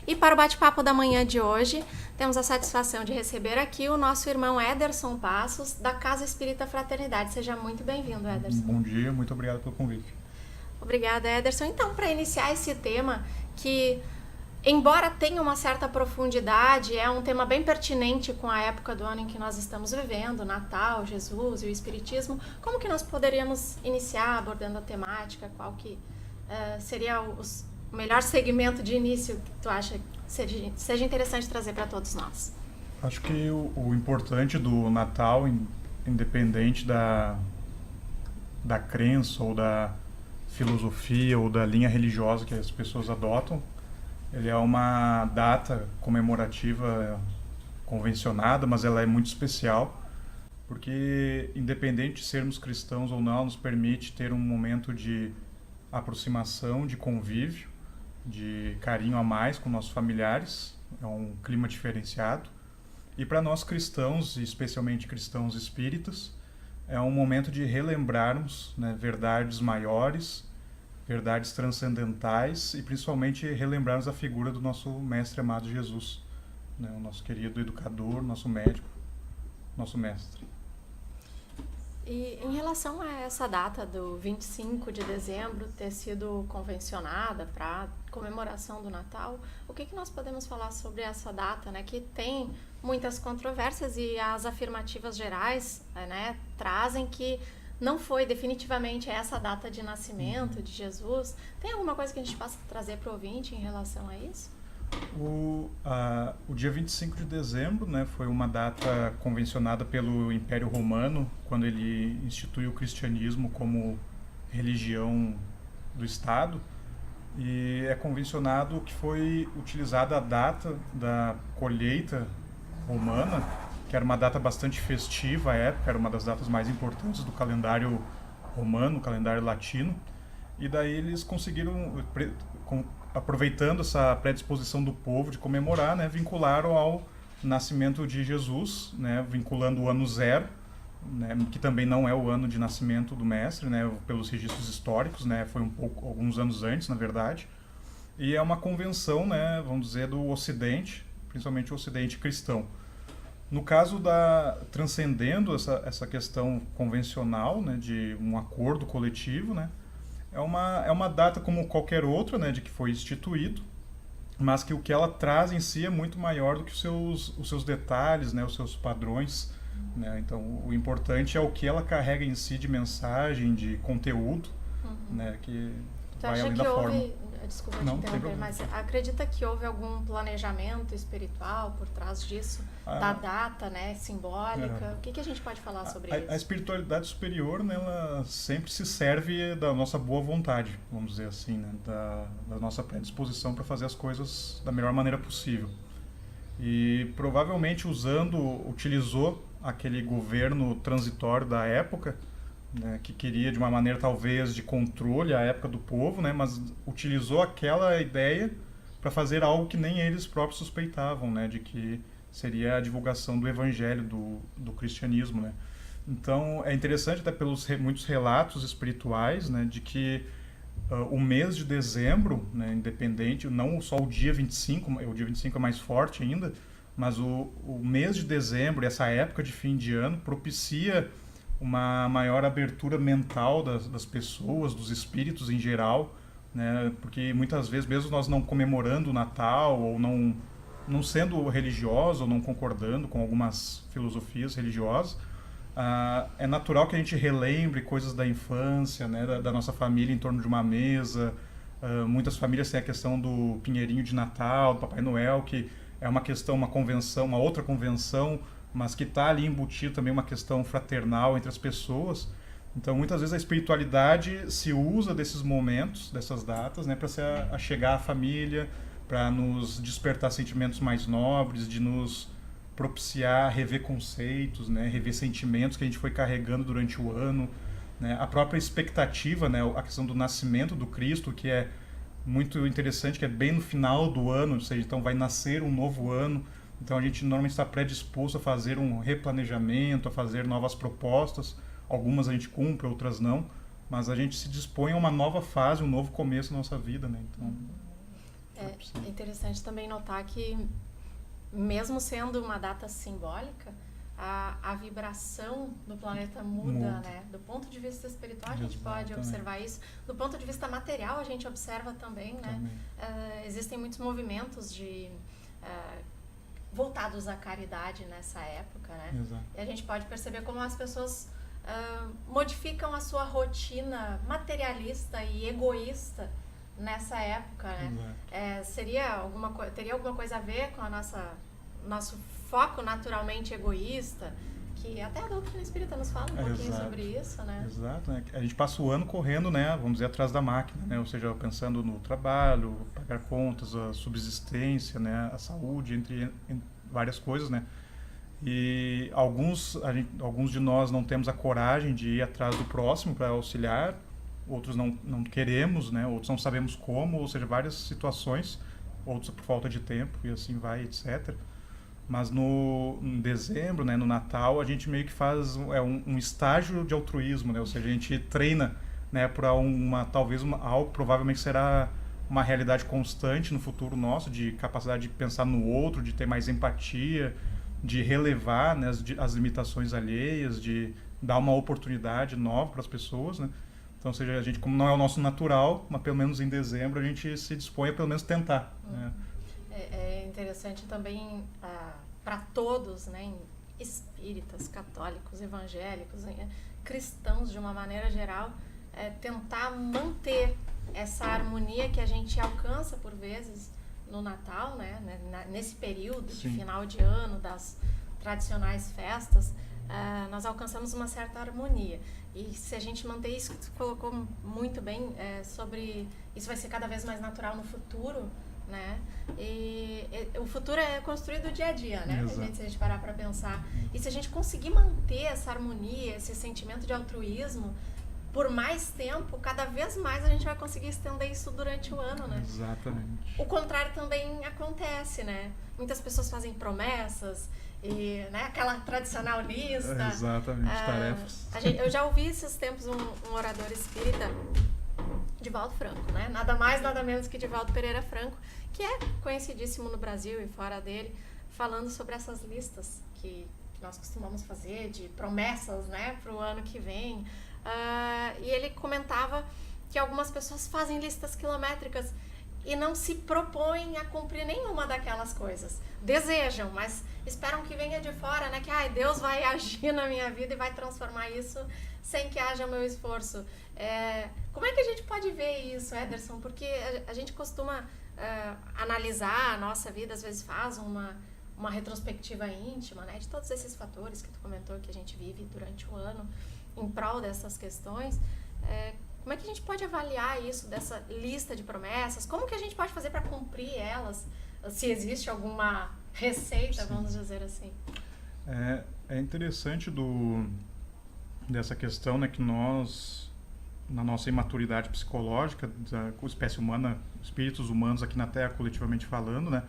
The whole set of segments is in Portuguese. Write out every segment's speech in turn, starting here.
E para o bate-papo da manhã de hoje, temos a satisfação de receber aqui o nosso irmão Ederson Passos, da Casa Espírita Fraternidade. Seja muito bem-vindo, Ederson. Bom dia, muito obrigado pelo convite. Obrigada, Ederson. Então, para iniciar esse tema, que embora tenha uma certa profundidade, é um tema bem pertinente com a época do ano em que nós estamos vivendo, Natal, Jesus e o Espiritismo. Como que nós poderíamos iniciar abordando a temática? Qual que seria o melhor segmento de início que tu acha que seja interessante trazer para todos nós? Acho que o importante do Natal, independente da crença ou da filosofia ou da linha religiosa que as pessoas adotam, ele é uma data comemorativa convencionada, mas ela é muito especial, porque independente de sermos cristãos ou não, nos permite ter um momento de aproximação, de convívio, de carinho a mais com nossos familiares, é um clima diferenciado. E para nós cristãos, e especialmente cristãos espíritas, é um momento de relembrarmos, né, verdades maiores, verdades transcendentais e principalmente relembrarmos a figura do nosso mestre amado Jesus, né, o nosso querido educador, nosso médico, nosso mestre. E em relação a essa data do 25 de dezembro ter sido convencionada para comemoração do Natal, o que nós podemos falar sobre essa data, né, que tem muitas controvérsias e as afirmativas gerais, né, trazem que não foi definitivamente essa data de nascimento de Jesus? Tem alguma coisa que a gente possa trazer para o ouvinte em relação a isso? O dia 25 de dezembro, né, foi uma data convencionada pelo Império Romano, quando ele instituiu o cristianismo como religião do Estado. E é convencionado que foi utilizada a data da colheita romana, que era uma data bastante festiva à época, era uma das datas mais importantes do calendário romano, calendário latino. E daí eles conseguiram, aproveitando essa predisposição do povo de comemorar, né, vincularam ao nascimento de Jesus, né, vinculando o ano zero, né, que também não é o ano de nascimento do mestre, né, pelos registros históricos, né, foi alguns anos antes, na verdade. E é uma convenção, né, vamos dizer, do Ocidente, principalmente o Ocidente cristão. No caso transcendendo essa questão convencional, né, de um acordo coletivo, né, é uma data como qualquer outra, né, de que foi instituído, mas que o que ela traz em si é muito maior do que os seus detalhes, né, os seus padrões, né. Então, o importante é o que ela carrega em si de mensagem, de conteúdo, né, que vai além da forma. Desculpa te interromper, mas acredita que houve algum planejamento espiritual por trás disso, da data, né, simbólica? O que a gente pode falar sobre isso? A espiritualidade superior, né, ela sempre se serve da nossa boa vontade, vamos dizer assim, né, da nossa predisposição para fazer as coisas da melhor maneira possível. E provavelmente utilizou aquele governo transitório da época, né, que queria de uma maneira talvez de controle à época do povo, né, mas utilizou aquela ideia para fazer algo que nem eles próprios suspeitavam, né, de que seria a divulgação do evangelho, do cristianismo, né. Então é interessante até pelos muitos relatos espirituais, né, de que o mês de dezembro, né, independente, não só o dia 25, o dia 25 é mais forte ainda, mas o mês de dezembro, essa época de fim de ano, propicia uma maior abertura mental das pessoas, dos espíritos em geral, né? Porque muitas vezes, mesmo nós não comemorando o Natal, ou não sendo religiosos, ou não concordando com algumas filosofias religiosas, é natural que a gente relembre coisas da infância, né? Da nossa família em torno de uma mesa. Muitas famílias têm a questão do pinheirinho de Natal, do Papai Noel, que é uma questão, uma convenção, uma outra convenção, mas que está ali embutido também uma questão fraternal entre as pessoas. Então, muitas vezes a espiritualidade se usa desses momentos, dessas datas, né, para se achegar à família, para nos despertar sentimentos mais nobres, de nos propiciar rever conceitos, né, rever sentimentos que a gente foi carregando durante o ano, né, a própria expectativa, né, a questão do nascimento do Cristo, que é muito interessante, que é bem no final do ano, ou seja, então vai nascer um novo ano. Então a gente normalmente está predisposto a fazer um replanejamento, a fazer novas propostas. Algumas a gente cumpre, outras não. Mas a gente se dispõe a uma nova fase, um novo começo na nossa vida, né? Então... for possível. É interessante também notar que, mesmo sendo uma data simbólica, a vibração do planeta muda, né? Do ponto de vista espiritual, a gente pode observar isso. Do ponto de vista material, a gente observa também, né? Existem muitos movimentos voltados à caridade nessa época, né? Exato. E a gente pode perceber como as pessoas modificam a sua rotina materialista e egoísta nessa época, né? Teria alguma coisa a ver com a nosso foco naturalmente egoísta, que até a doutrina espírita nos fala um pouquinho sobre isso, né? Exato, né? A gente passa o ano correndo, né, vamos dizer, atrás da máquina, né? Ou seja, pensando no trabalho, pagar contas, a subsistência, né, a saúde, entre várias coisas, né? E alguns de nós não temos a coragem de ir atrás do próximo para auxiliar, outros não queremos, né? Outros não sabemos como, ou seja, várias situações, outros por falta de tempo e assim vai, etc. Mas em dezembro, né, no Natal, a gente meio que faz um estágio de altruísmo, né? Ou seja, a gente treina, né, para algo provavelmente será uma realidade constante no futuro nosso, de capacidade de pensar no outro, de ter mais empatia, de relevar, né, as limitações alheias, de dar uma oportunidade nova para as pessoas, né? Então, ou seja, a gente, como não é o nosso natural, mas pelo menos em dezembro a gente se dispõe a pelo menos tentar, né? É interessante também para todos, né, espíritas, católicos, evangélicos, cristãos de uma maneira geral, tentar manter essa harmonia que a gente alcança por vezes no Natal, né, nesse período de final de ano, das tradicionais festas, nós alcançamos uma certa harmonia. E se a gente manter isso que tu colocou muito bem, sobre isso vai ser cada vez mais natural no futuro, né? E o futuro é construído dia a dia, né? Se a gente parar para pensar. E se a gente conseguir manter essa harmonia, esse sentimento de altruísmo por mais tempo, cada vez mais a gente vai conseguir estender isso durante o ano, né? Exatamente. O contrário também acontece, né? Muitas pessoas fazem promessas e, né, aquela tradicional lista. Exatamente, tarefas. Eu já ouvi esses tempos um orador espírita, Divaldo Franco, né? Nada mais, nada menos que Divaldo Pereira Franco, que é conhecidíssimo no Brasil e fora dele, falando sobre essas listas que nós costumamos fazer de promessas, né, para o ano que vem. E ele comentava que algumas pessoas fazem listas quilométricas e não se propõem a cumprir nenhuma daquelas coisas. Desejam, mas esperam que venha de fora, né? Que Deus vai agir na minha vida e vai transformar isso sem que haja o meu esforço. Como é que a gente pode ver isso, Ederson? Porque a gente costuma analisar a nossa vida, às vezes faz uma retrospectiva íntima, né? De todos esses fatores que tu comentou que a gente vive durante o ano em prol dessas questões. Como é que a gente pode avaliar isso, dessa lista de promessas? Como que a gente pode fazer para cumprir elas? Se existe alguma receita, vamos dizer assim. É interessante dessa questão, né, que nós, na nossa imaturidade psicológica, da espécie humana, espíritos humanos aqui na Terra, coletivamente falando, né,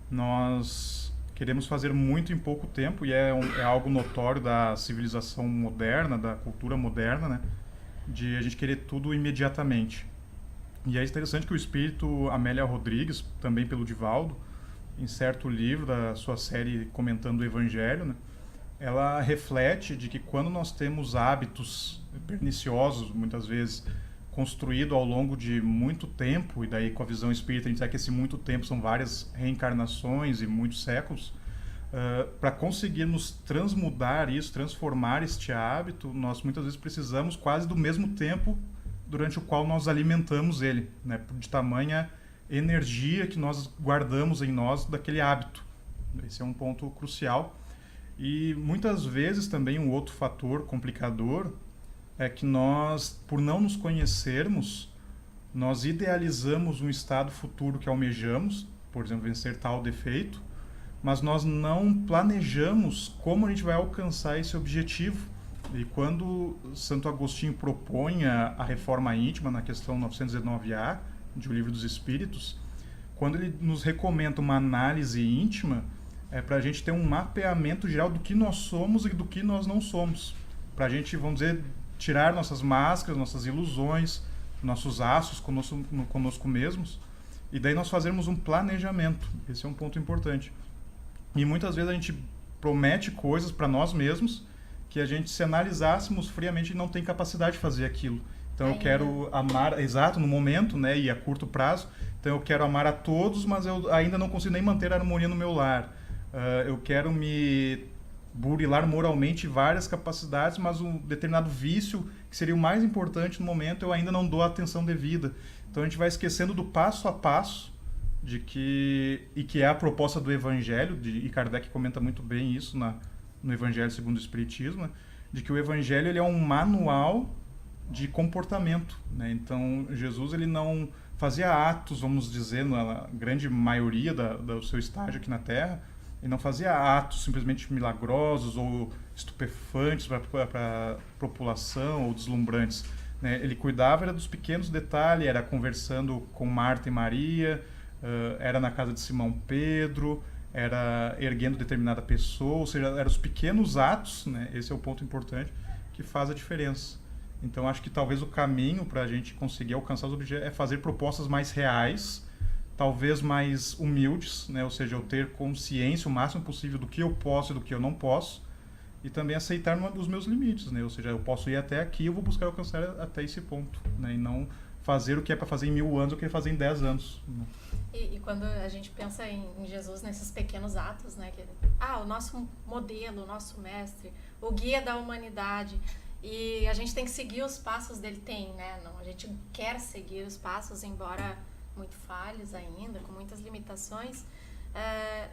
nós queremos fazer muito em pouco tempo, e é algo notório da civilização moderna, da cultura moderna, né, de a gente querer tudo imediatamente. E é interessante que o espírito Amélia Rodrigues, também pelo Divaldo, em certo livro da sua série comentando o Evangelho, né, ela reflete de que quando nós temos hábitos perniciosos, muitas vezes, construído ao longo de muito tempo, e daí com a visão espírita a gente sabe que esse muito tempo são várias reencarnações e muitos séculos, para conseguirmos transmudar isso, transformar este hábito, nós muitas vezes precisamos quase do mesmo tempo durante o qual nós alimentamos ele, né, de tamanha energia que nós guardamos em nós daquele hábito. Esse é um ponto crucial. E muitas vezes também um outro fator complicador é que nós, por não nos conhecermos, nós idealizamos um estado futuro que almejamos, por exemplo, vencer tal defeito, mas nós não planejamos como a gente vai alcançar esse objetivo. E quando Santo Agostinho propõe a reforma íntima na questão 919A de O Livro dos Espíritos, quando ele nos recomenda uma análise íntima, para a gente ter um mapeamento geral do que nós somos e do que nós não somos. Para a gente, vamos dizer, tirar nossas máscaras, nossas ilusões, nossos aços conosco mesmos, E daí nós fazermos um planejamento. Esse é um ponto importante. E muitas vezes a gente promete coisas para nós mesmos que a gente, se analisássemos friamente, não tem capacidade de fazer aquilo. Então eu quero amar, exato, no momento, né, e a curto prazo. Então eu quero amar a todos, mas eu ainda não consigo nem manter a harmonia no meu lar. Eu quero me burilar moralmente várias capacidades, mas um determinado vício, que seria o mais importante no momento, eu ainda não dou a atenção devida. Então a gente vai esquecendo do passo a passo, que é a proposta do Evangelho, e Kardec comenta muito bem isso no Evangelho segundo o Espiritismo, né, de que o Evangelho ele é um manual de comportamento, né? Então Jesus ele não fazia atos, vamos dizer, na grande maioria do seu estágio aqui na Terra, ele não fazia atos simplesmente milagrosos ou estupefantes para a população ou deslumbrantes, né? Ele cuidava era dos pequenos detalhes, era conversando com Marta e Maria, era na casa de Simão Pedro, era erguendo determinada pessoa, ou seja, eram os pequenos atos, né? Esse é o ponto importante, que faz a diferença. Então acho que talvez o caminho para a gente conseguir alcançar os objetivos é fazer propostas mais reais, talvez mais humildes, né? Ou seja, eu ter consciência o máximo possível do que eu posso e do que eu não posso, e também aceitar os meus limites, né? Ou seja, eu posso ir até aqui, eu vou buscar alcançar até esse ponto, né? E não fazer o que é para fazer em 1000 anos, o que é fazer em 10 anos. E quando a gente pensa em Jesus nesses pequenos atos, né? O nosso modelo, o nosso mestre, o guia da humanidade, e a gente tem que seguir os passos dele, né? Não, a gente quer seguir os passos, embora muito falhos ainda, com muitas limitações,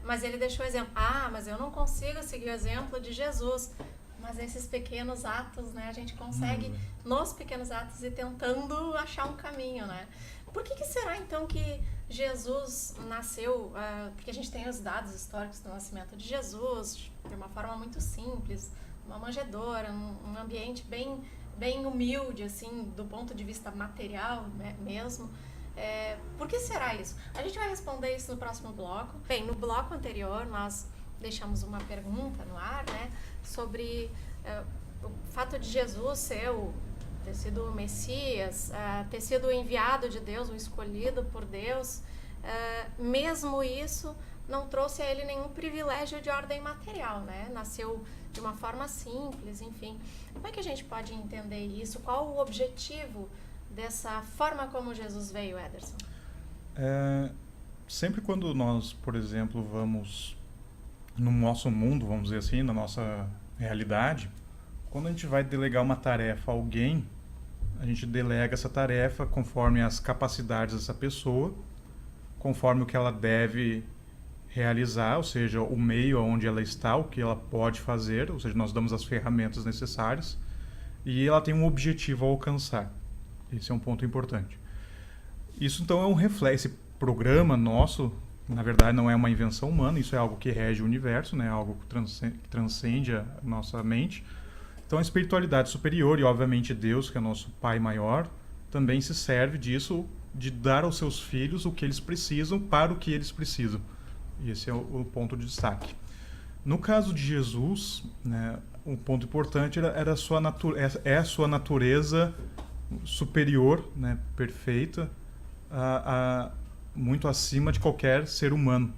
mas ele deixou o exemplo. Mas eu não consigo seguir o exemplo de Jesus. Mas esses pequenos atos, né, a gente consegue, nos pequenos atos, ir tentando achar um caminho, né? Por que será, então, que Jesus nasceu, porque a gente tem os dados históricos do nascimento de Jesus, de uma forma muito simples, uma manjedoura, um ambiente bem humilde, assim, do ponto de vista material, né, mesmo. Por que será isso? A gente vai responder isso no próximo bloco. Bem, no bloco anterior nós deixamos uma pergunta no ar, né, sobre o fato de Jesus ter sido o Messias, ter sido o enviado de Deus, o escolhido por Deus. Mesmo isso não trouxe a ele nenhum privilégio de ordem material, né? Nasceu de uma forma simples, enfim. Como é que a gente pode entender isso? Qual o objetivo dessa forma como Jesus veio, Ederson? Sempre quando nós, por exemplo, vamos no nosso mundo, vamos dizer assim, na nossa realidade, quando a gente vai delegar uma tarefa a alguém, a gente delega essa tarefa conforme as capacidades dessa pessoa, conforme o que ela deve realizar, ou seja, o meio onde ela está, o que ela pode fazer, ou seja, nós damos as ferramentas necessárias, e ela tem um objetivo a alcançar. Esse é um ponto importante. Isso então é um reflexo. Esse programa nosso, na verdade, não é uma invenção humana, isso é algo que rege o universo, né? Algo que transcende a nossa mente. Então a espiritualidade superior e obviamente Deus, que é nosso Pai maior, também se serve disso, de dar aos seus filhos o que eles precisam para o que eles precisam. E esse é o ponto de destaque. No caso de Jesus, né, um ponto importante era a sua a sua natureza superior, né, perfeita, muito acima de qualquer ser humano.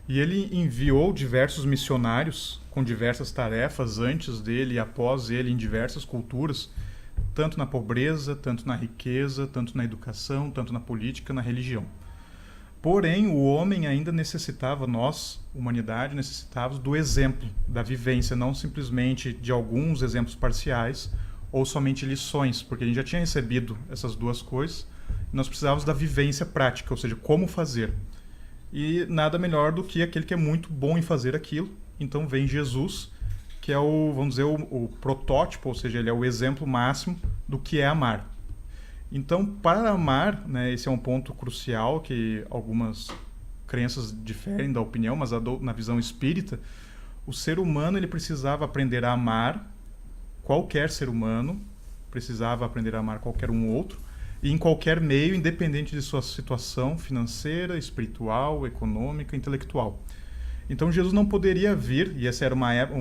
E ele enviou diversos missionários com diversas tarefas antes dele e após ele em diversas culturas, tanto na pobreza, tanto na riqueza, tanto na educação, tanto na política, na religião. Porém, o homem ainda necessitava, nós, humanidade, necessitávamos do exemplo, da vivência, não simplesmente de alguns exemplos parciais ou somente lições, porque a gente já tinha recebido essas duas coisas, e nós precisávamos da vivência prática, ou seja, como fazer. E nada melhor do que aquele que é muito bom em fazer aquilo. Então vem Jesus, que é vamos dizer, o protótipo, ou seja, ele é o exemplo máximo do que é amar. Então, para amar, né, esse é um ponto crucial que algumas crenças diferem da opinião, mas na visão espírita, o ser humano ele precisava aprender a amar qualquer ser humano, precisava aprender a amar qualquer um outro, e em qualquer meio, independente de sua situação financeira, espiritual, econômica, intelectual. Então Jesus não poderia vir, e essa era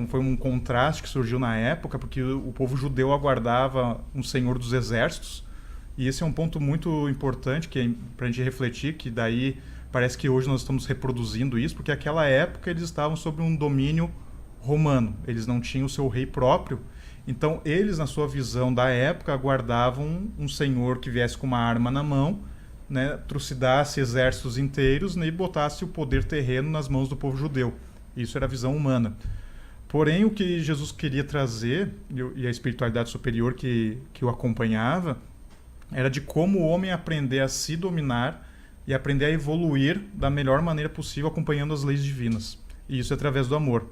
foi um contraste que surgiu na época, porque o povo judeu aguardava um senhor dos exércitos, E esse é um ponto muito importante que é para a gente refletir, que daí parece que hoje nós estamos reproduzindo isso, porque naquela época eles estavam sob um domínio romano, eles não tinham o seu rei próprio. Então eles, na sua visão da época, aguardavam um senhor que viesse com uma arma na mão, né, trucidasse exércitos inteiros, né, e botasse o poder terreno nas mãos do povo judeu. Isso era a visão humana. Porém, o que Jesus queria trazer, e a espiritualidade superior que o acompanhava, era de como o homem aprender a se dominar e aprender a evoluir da melhor maneira possível, acompanhando as leis divinas. E isso é através do amor.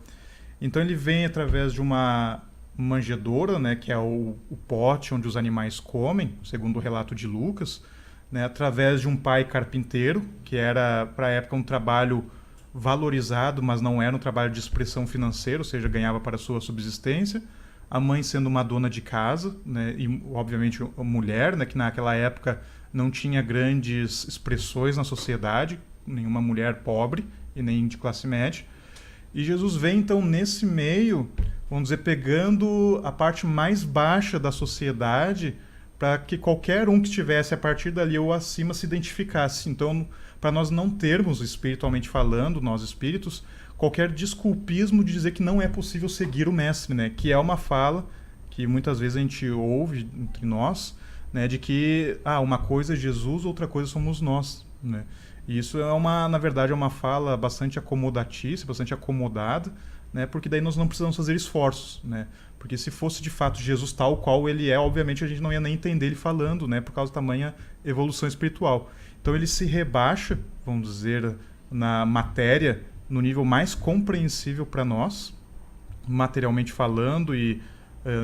Então ele vem através de uma manjedoura, né, que é o pote onde os animais comem, segundo o relato de Lucas, né, através de um pai carpinteiro, que era, para a época, um trabalho valorizado, mas não era um trabalho de expressão financeira, ou seja, ganhava para a sua subsistência. A mãe sendo uma dona de casa, né, e obviamente a mulher, né, que naquela época não tinha grandes expressões na sociedade, nenhuma mulher pobre e nem de classe média. E Jesus vem então nesse meio, vamos dizer, pegando a parte mais baixa da sociedade para que qualquer um que estivesse a partir dali ou acima se identificasse. Então, para nós não termos, espiritualmente falando, nós espíritos, qualquer desculpismo de dizer que não é possível seguir o mestre, né? Que é uma fala que muitas vezes a gente ouve entre nós, né? De que uma coisa é Jesus, outra coisa somos nós, né? E isso é na verdade, é uma fala bastante acomodatícia, bastante acomodada, né? Porque daí nós não precisamos fazer esforços, né? Porque se fosse de fato Jesus tal qual ele é, obviamente a gente não ia nem entender ele falando, né? Por causa da tamanha evolução espiritual. Então ele se rebaixa, vamos dizer, na matéria, no nível mais compreensível para nós, materialmente falando e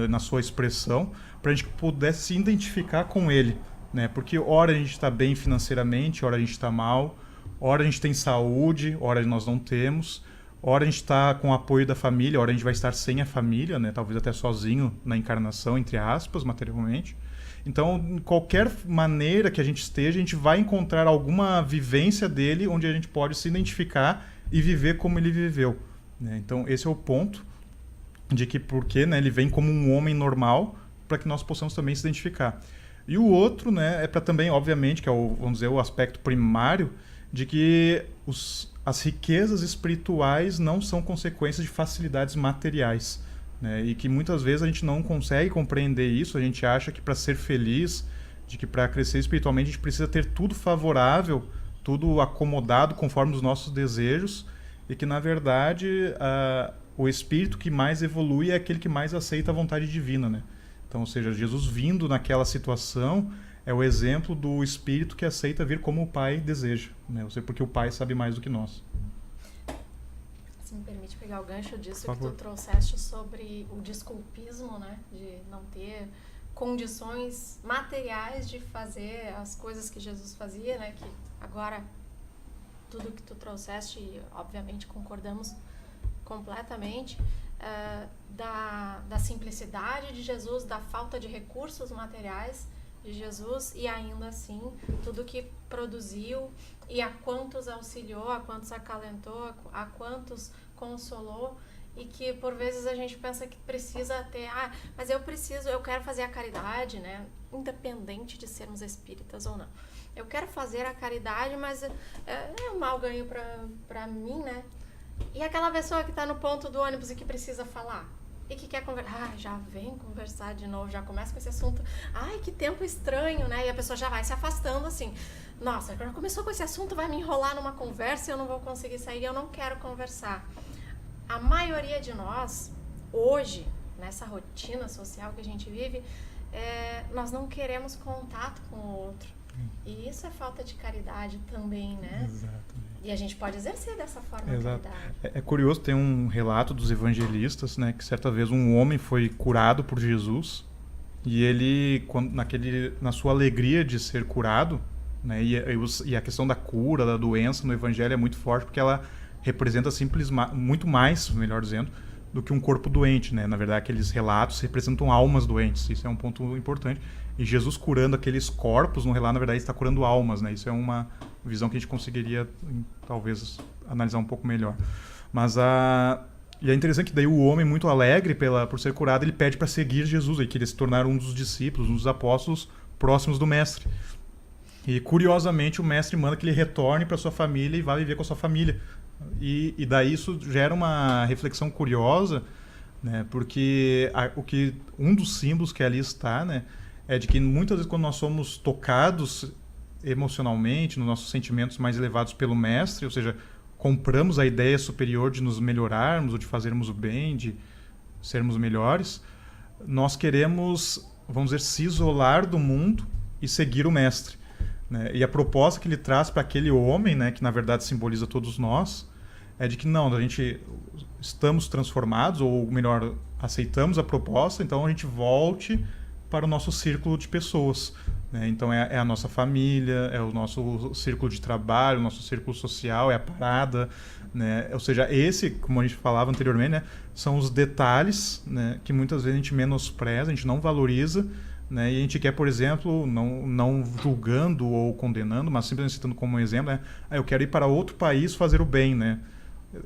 na sua expressão, para a gente pudesse se identificar com ele, né? Porque ora a gente está bem financeiramente, ora a gente está mal, ora a gente tem saúde, ora nós não temos, ora a gente está com o apoio da família, ora a gente vai estar sem a família, né? Talvez até sozinho na encarnação, entre aspas, materialmente. Então, qualquer maneira que a gente esteja, a gente vai encontrar alguma vivência dele onde a gente pode se identificar e viver como ele viveu, né? Então, esse é o ponto de que porque, né, ele vem como um homem normal para que nós possamos também se identificar. E o outro, né, é para também, obviamente, que é vamos dizer, o aspecto primário de que as riquezas espirituais não são consequências de facilidades materiais, né? E que muitas vezes a gente não consegue compreender isso, a gente acha que para ser feliz, de que para crescer espiritualmente a gente precisa ter tudo favorável, tudo acomodado conforme os nossos desejos, e que na verdade o espírito que mais evolui é aquele que mais aceita a vontade divina, né? Então, ou seja, Jesus vindo naquela situação é o exemplo do espírito que aceita vir como o Pai deseja, né? Ou seja, porque o Pai sabe mais do que nós. Se me permite pegar o gancho disso que tu trouxeste sobre o desculpismo, né? De não ter condições materiais de fazer as coisas que Jesus fazia, né? Que agora tudo que tu trouxeste, obviamente concordamos completamente, da simplicidade de Jesus, da falta de recursos materiais de Jesus, e ainda assim tudo que produziu e a quantos auxiliou, a quantos acalentou, a quantos consolou, e que por vezes a gente pensa que precisa ter, mas eu quero fazer a caridade, né? Independente de sermos espíritas ou não. Eu quero fazer a caridade, mas é um mau ganho para mim, né? E aquela pessoa que está no ponto do ônibus e que precisa falar e que quer conversar, já vem conversar de novo, já começa com esse assunto, que tempo estranho, né? E a pessoa já vai se afastando assim, nossa, já começou com esse assunto, vai me enrolar numa conversa e eu não vou conseguir sair, eu não quero conversar. A maioria de nós, hoje, nessa rotina social que a gente vive, nós não queremos contato com o outro. E isso é falta de caridade também, né? Exatamente. E a gente pode exercer dessa forma. Exato. A caridade. É curioso, tem um relato dos evangelistas, né, que certa vez um homem foi curado por Jesus e ele, na sua alegria de ser curado, né, e a questão da cura, da doença no evangelho é muito forte porque ela representa muito mais, melhor dizendo, do que um corpo doente, né? Na verdade, aqueles relatos representam almas doentes. Isso é um ponto importante. E Jesus curando aqueles corpos, no relato, na verdade, está curando almas, né? Isso é uma visão que a gente conseguiria, talvez, analisar um pouco melhor. Mas e é interessante que daí o homem, muito alegre por ser curado, ele pede para seguir Jesus. Ele queria se tornar um dos discípulos, um dos apóstolos, próximos do mestre. E, curiosamente, o mestre manda que ele retorne para sua família e vá viver com a sua família. E daí isso gera uma reflexão curiosa, né? Porque um dos símbolos que ali está, né, é de que muitas vezes quando nós somos tocados emocionalmente, nos nossos sentimentos mais elevados pelo mestre, ou seja, compramos a ideia superior de nos melhorarmos, ou de fazermos o bem, de sermos melhores, nós queremos, vamos dizer, se isolar do mundo e seguir o mestre, né? E a proposta que ele traz para aquele homem, né, que na verdade simboliza todos nós, é de que não, a gente estamos transformados, ou melhor, aceitamos a proposta, então a gente volte para o nosso círculo de pessoas, né? Então é a nossa família, é o nosso círculo de trabalho, o nosso círculo social, é a parada, né? Ou seja, como a gente falava anteriormente, né, são os detalhes, né, que muitas vezes a gente menospreza, a gente não valoriza, né? E a gente quer, por exemplo, não julgando ou condenando, mas simplesmente citando como um exemplo, né? Eu quero ir para outro país fazer o bem, né?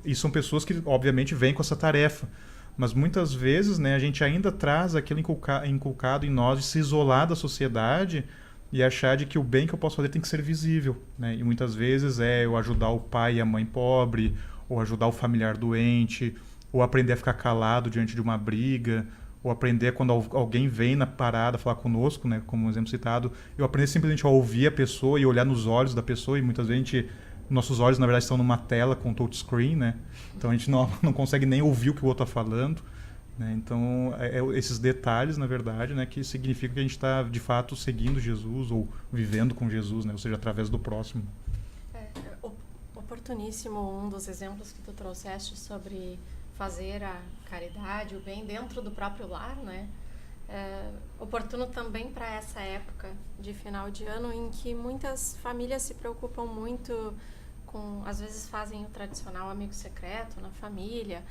E são pessoas que, obviamente, vêm com essa tarefa. Mas muitas vezes, né, a gente ainda traz aquilo inculcado em nós de se isolar da sociedade e achar de que o bem que eu posso fazer tem que ser visível, né? E muitas vezes é eu ajudar o pai e a mãe pobre, ou ajudar o familiar doente, ou aprender a ficar calado diante de uma briga, ou aprender quando alguém vem na parada falar conosco, né, como um exemplo citado, eu aprender simplesmente a ouvir a pessoa e olhar nos olhos da pessoa, e muitas vezes nossos olhos, na verdade, estão numa tela com touchscreen, né? Então a gente não consegue nem ouvir o que o outro está falando, né? Então, esses detalhes, na verdade, né, que significam que a gente está, de fato, seguindo Jesus ou vivendo com Jesus, né? Ou seja, através do próximo. Oportuníssimo um dos exemplos que tu trouxeste sobre fazer a caridade, o bem dentro do próprio lar, né? Oportuno também para essa época de final de ano em que muitas famílias se preocupam muito com, às vezes fazem o tradicional amigo secreto na família,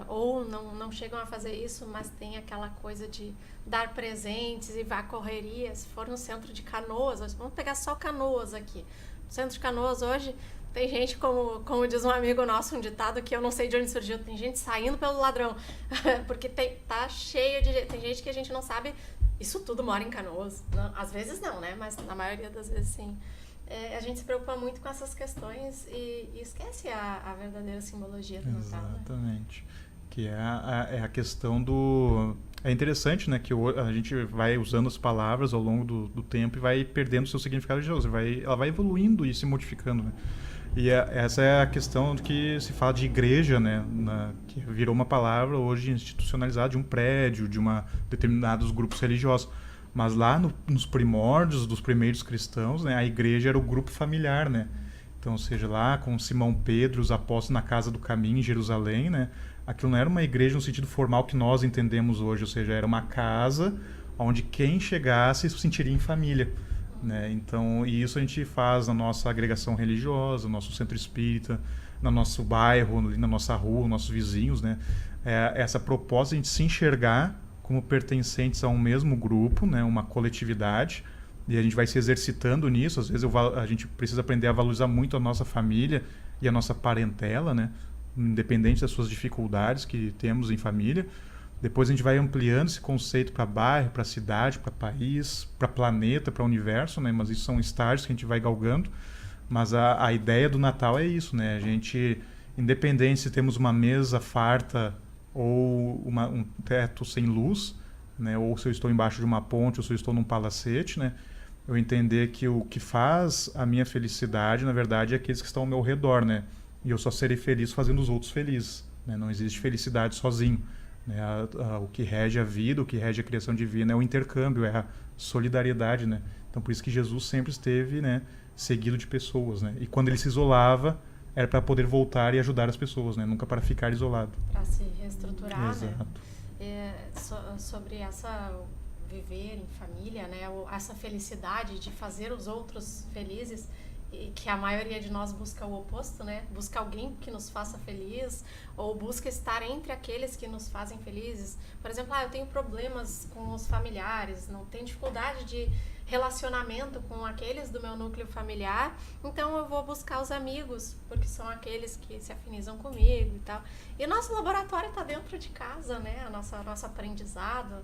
ou não chegam a fazer isso, mas tem aquela coisa de dar presentes e vá correria. Se for no centro de Canoas, vamos pegar só Canoas aqui. No centro de Canoas hoje tem gente, como diz um amigo nosso, um ditado que eu não sei de onde surgiu, tem gente saindo pelo ladrão, porque tá cheio de gente, tem gente que a gente não sabe, isso tudo mora em Canoas, não, às vezes não, né, mas na maioria das vezes sim. A gente se preocupa muito com essas questões e esquece a verdadeira simbologia do Natal, né? Exatamente, que é a questão do... É interessante, né, que a gente vai usando as palavras ao longo do tempo e vai perdendo o seu significado religioso, ela vai evoluindo e se modificando, né? E essa é a questão do que se fala de igreja, né, que virou uma palavra hoje institucionalizada de um prédio, de determinados grupos religiosos. Mas lá nos primórdios dos primeiros cristãos, né, a igreja era o grupo familiar, né? Então, ou seja, lá com Simão Pedro, os apóstolos na Casa do Caminho em Jerusalém, né, aquilo não era uma igreja no sentido formal que nós entendemos hoje, ou seja, era uma casa onde quem chegasse se sentiria em família, né? Então, e isso a gente faz na nossa agregação religiosa, no nosso centro espírita, no nosso bairro, na nossa rua, nossos vizinhos, né? Essa proposta de a gente se enxergar como pertencentes a um mesmo grupo, né? Uma coletividade, e a gente vai se exercitando nisso. Às vezes a gente precisa aprender a valorizar muito a nossa família e a nossa parentela, né? Independente das suas dificuldades que temos em família. Depois a gente vai ampliando esse conceito para bairro, para cidade, para país, para planeta, para universo, né? Mas isso são estágios que a gente vai galgando. Mas a ideia do Natal é isso, né? A gente, independente se temos uma mesa farta ou um teto sem luz, né? Ou se eu estou embaixo de uma ponte ou se eu estou num palacete, né? Eu entender que o que faz a minha felicidade, na verdade, é aqueles que estão ao meu redor, né? E eu só serei feliz fazendo os outros felizes, né? Não existe felicidade sozinho. Né? O que rege a vida, o que rege a criação divina é o intercâmbio, é a solidariedade, né? Então por isso que Jesus sempre esteve, né, seguido de pessoas, né? E quando ele se isolava era para poder voltar e ajudar as pessoas, né? Nunca para ficar isolado. Para se reestruturar, exato, né? Sobre essa viver em família, né? Essa felicidade de fazer os outros felizes, e que a maioria de nós busca o oposto, né? Busca alguém que nos faça feliz, ou busca estar entre aqueles que nos fazem felizes. Por exemplo, eu tenho problemas com os familiares, não tenho dificuldade de relacionamento com aqueles do meu núcleo familiar, então eu vou buscar os amigos, porque são aqueles que se afinizam comigo e tal. E o nosso laboratório está dentro de casa, né? Nosso aprendizado,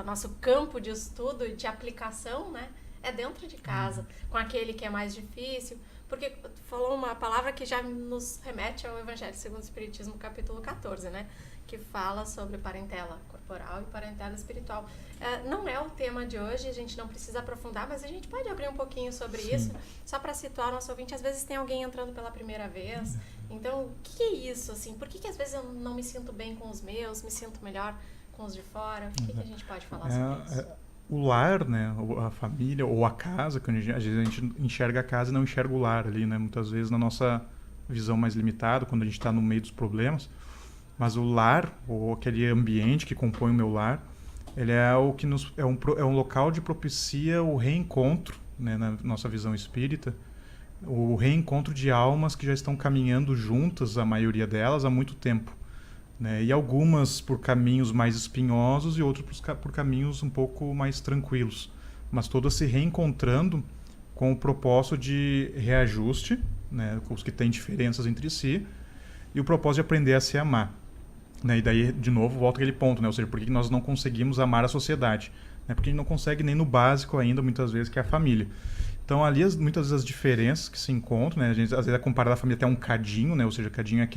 nosso campo de estudo e de aplicação, né? É dentro de casa, com aquele que é mais difícil, porque tu falou uma palavra que já nos remete ao Evangelho segundo o Espiritismo, capítulo 14, né? Que fala sobre parentela corporal e parentela espiritual. Não é o tema de hoje, a gente não precisa aprofundar, mas a gente pode abrir um pouquinho sobre isso, só para situar o nosso ouvinte. Às vezes tem alguém entrando pela primeira vez, então o que é isso, assim? Por que às vezes eu não me sinto bem com os meus, me sinto melhor com os de fora? O que a gente pode falar sobre isso? O lar, né, a família ou a casa, que às vezes a gente enxerga a casa e não enxerga o lar ali, né, muitas vezes na nossa visão mais limitada, quando a gente está no meio dos problemas. Mas o lar, ou aquele ambiente que compõe o meu lar, ele é o que é um local de propicia o reencontro, né, na nossa visão espírita, o reencontro de almas que já estão caminhando juntas, a maioria delas, há muito tempo. Né? E algumas por caminhos mais espinhosos e outros por caminhos um pouco mais tranquilos. Mas todas se reencontrando com o propósito de reajuste, né? Os que têm diferenças entre si, e o propósito de aprender a se amar. Né? E daí, de novo, volta aquele ponto, né? Ou seja, por que nós não conseguimos amar a sociedade? Né? Porque a gente não consegue nem no básico ainda, muitas vezes, que é a família. Então, ali, muitas vezes, as diferenças que se encontram, né? A gente, às vezes, é comparado à família até um cadinho, né? Ou seja, cadinho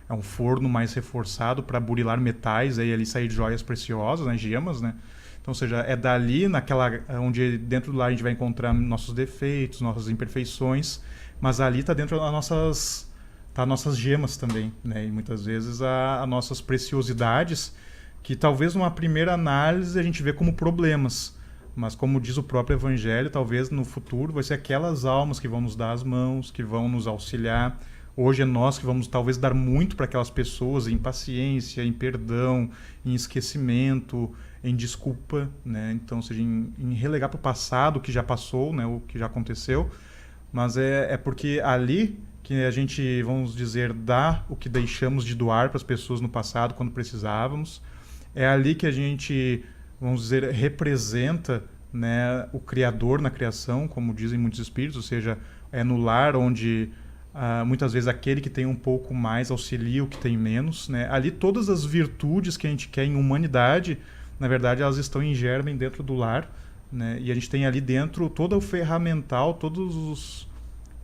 é um forno mais reforçado para burilar metais, aí ali sair joias preciosas, né? Gemas, né? Então, ou seja, é dali, onde dentro do lar a gente vai encontrar nossos defeitos, nossas imperfeições, mas ali está dentro das nossas gemas também, né? E muitas vezes as nossas preciosidades, que talvez numa primeira análise a gente vê como problemas, mas como diz o próprio Evangelho, talvez no futuro vai ser aquelas almas que vão nos dar as mãos, que vão nos auxiliar. Hoje é nós que vamos talvez dar muito para aquelas pessoas em paciência, em perdão, em esquecimento, em desculpa, né? Então, ou seja, em relegar para o passado o que já passou, né? O que já aconteceu, mas é porque ali que a gente, vamos dizer, dá o que deixamos de doar para as pessoas no passado quando precisávamos. É ali que a gente, vamos dizer, representa, né, o Criador na criação, como dizem muitos espíritos, ou seja, é no lar onde muitas vezes aquele que tem um pouco mais auxilia o que tem menos. Né? Ali todas as virtudes que a gente quer em humanidade, na verdade, elas estão em germen dentro do lar. Né? E a gente tem ali dentro todo o ferramental, todos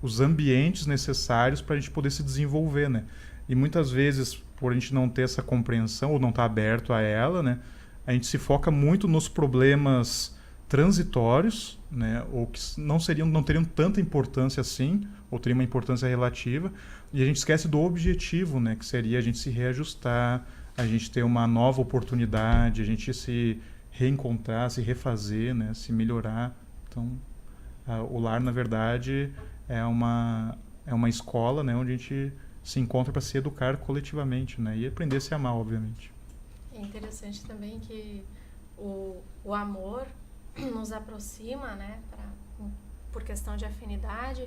os ambientes necessários para a gente poder se desenvolver. Né? E muitas vezes, por a gente não ter essa compreensão ou não estar aberto a ela, né, a gente se foca muito nos problemas transitórios, né, ou que não teriam tanta importância assim, ou teriam uma importância relativa, e a gente esquece do objetivo, né, que seria a gente se reajustar, a gente ter uma nova oportunidade, a gente se reencontrar, se refazer, né, se melhorar. Então, o lar, na verdade, é uma escola, né, onde a gente se encontra para se educar coletivamente, né, e aprender a se amar, obviamente. É interessante também que o amor nos aproxima, né, por questão de afinidade,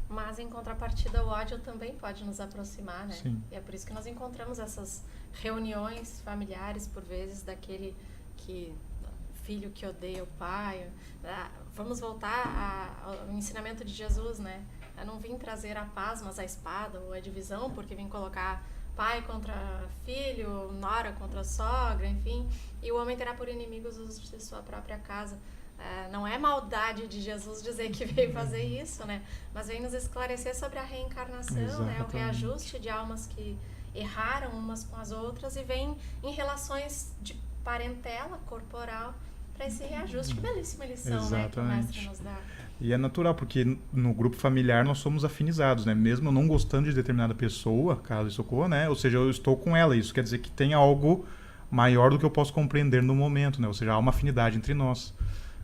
mas em contrapartida o ódio também pode nos aproximar, né? Sim. E é por isso que nós encontramos essas reuniões familiares, por vezes, daquele filho que odeia o pai. Vamos voltar ao ensinamento de Jesus, né? Eu não vim trazer a paz, mas a espada ou a divisão, porque vim colocar pai contra filho, nora contra sogra, enfim, e o homem terá por inimigos os de sua própria casa. Não é maldade de Jesus dizer que veio fazer isso, né? Mas vem nos esclarecer sobre a reencarnação, né? O reajuste de almas que erraram umas com as outras e vem em relações de parentela corporal para esse reajuste. Que belíssima lição, né, que o mestre nos dá. E é natural, porque no grupo familiar nós somos afinizados, né? Mesmo eu não gostando de determinada pessoa, caso isso ocorra, né? Ou seja, eu estou com ela. Isso quer dizer que tem algo maior do que eu posso compreender no momento, né? Ou seja, há uma afinidade entre nós.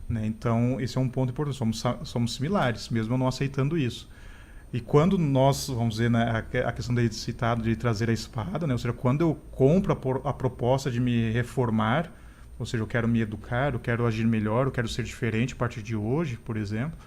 Né? Então, esse é um ponto importante. Somos similares, mesmo eu não aceitando isso. E quando nós, vamos dizer, né, a questão de citado de trazer a espada, né? Ou seja, quando eu compro a proposta de me reformar, ou seja, eu quero me educar, eu quero agir melhor, eu quero ser diferente a partir de hoje, por exemplo,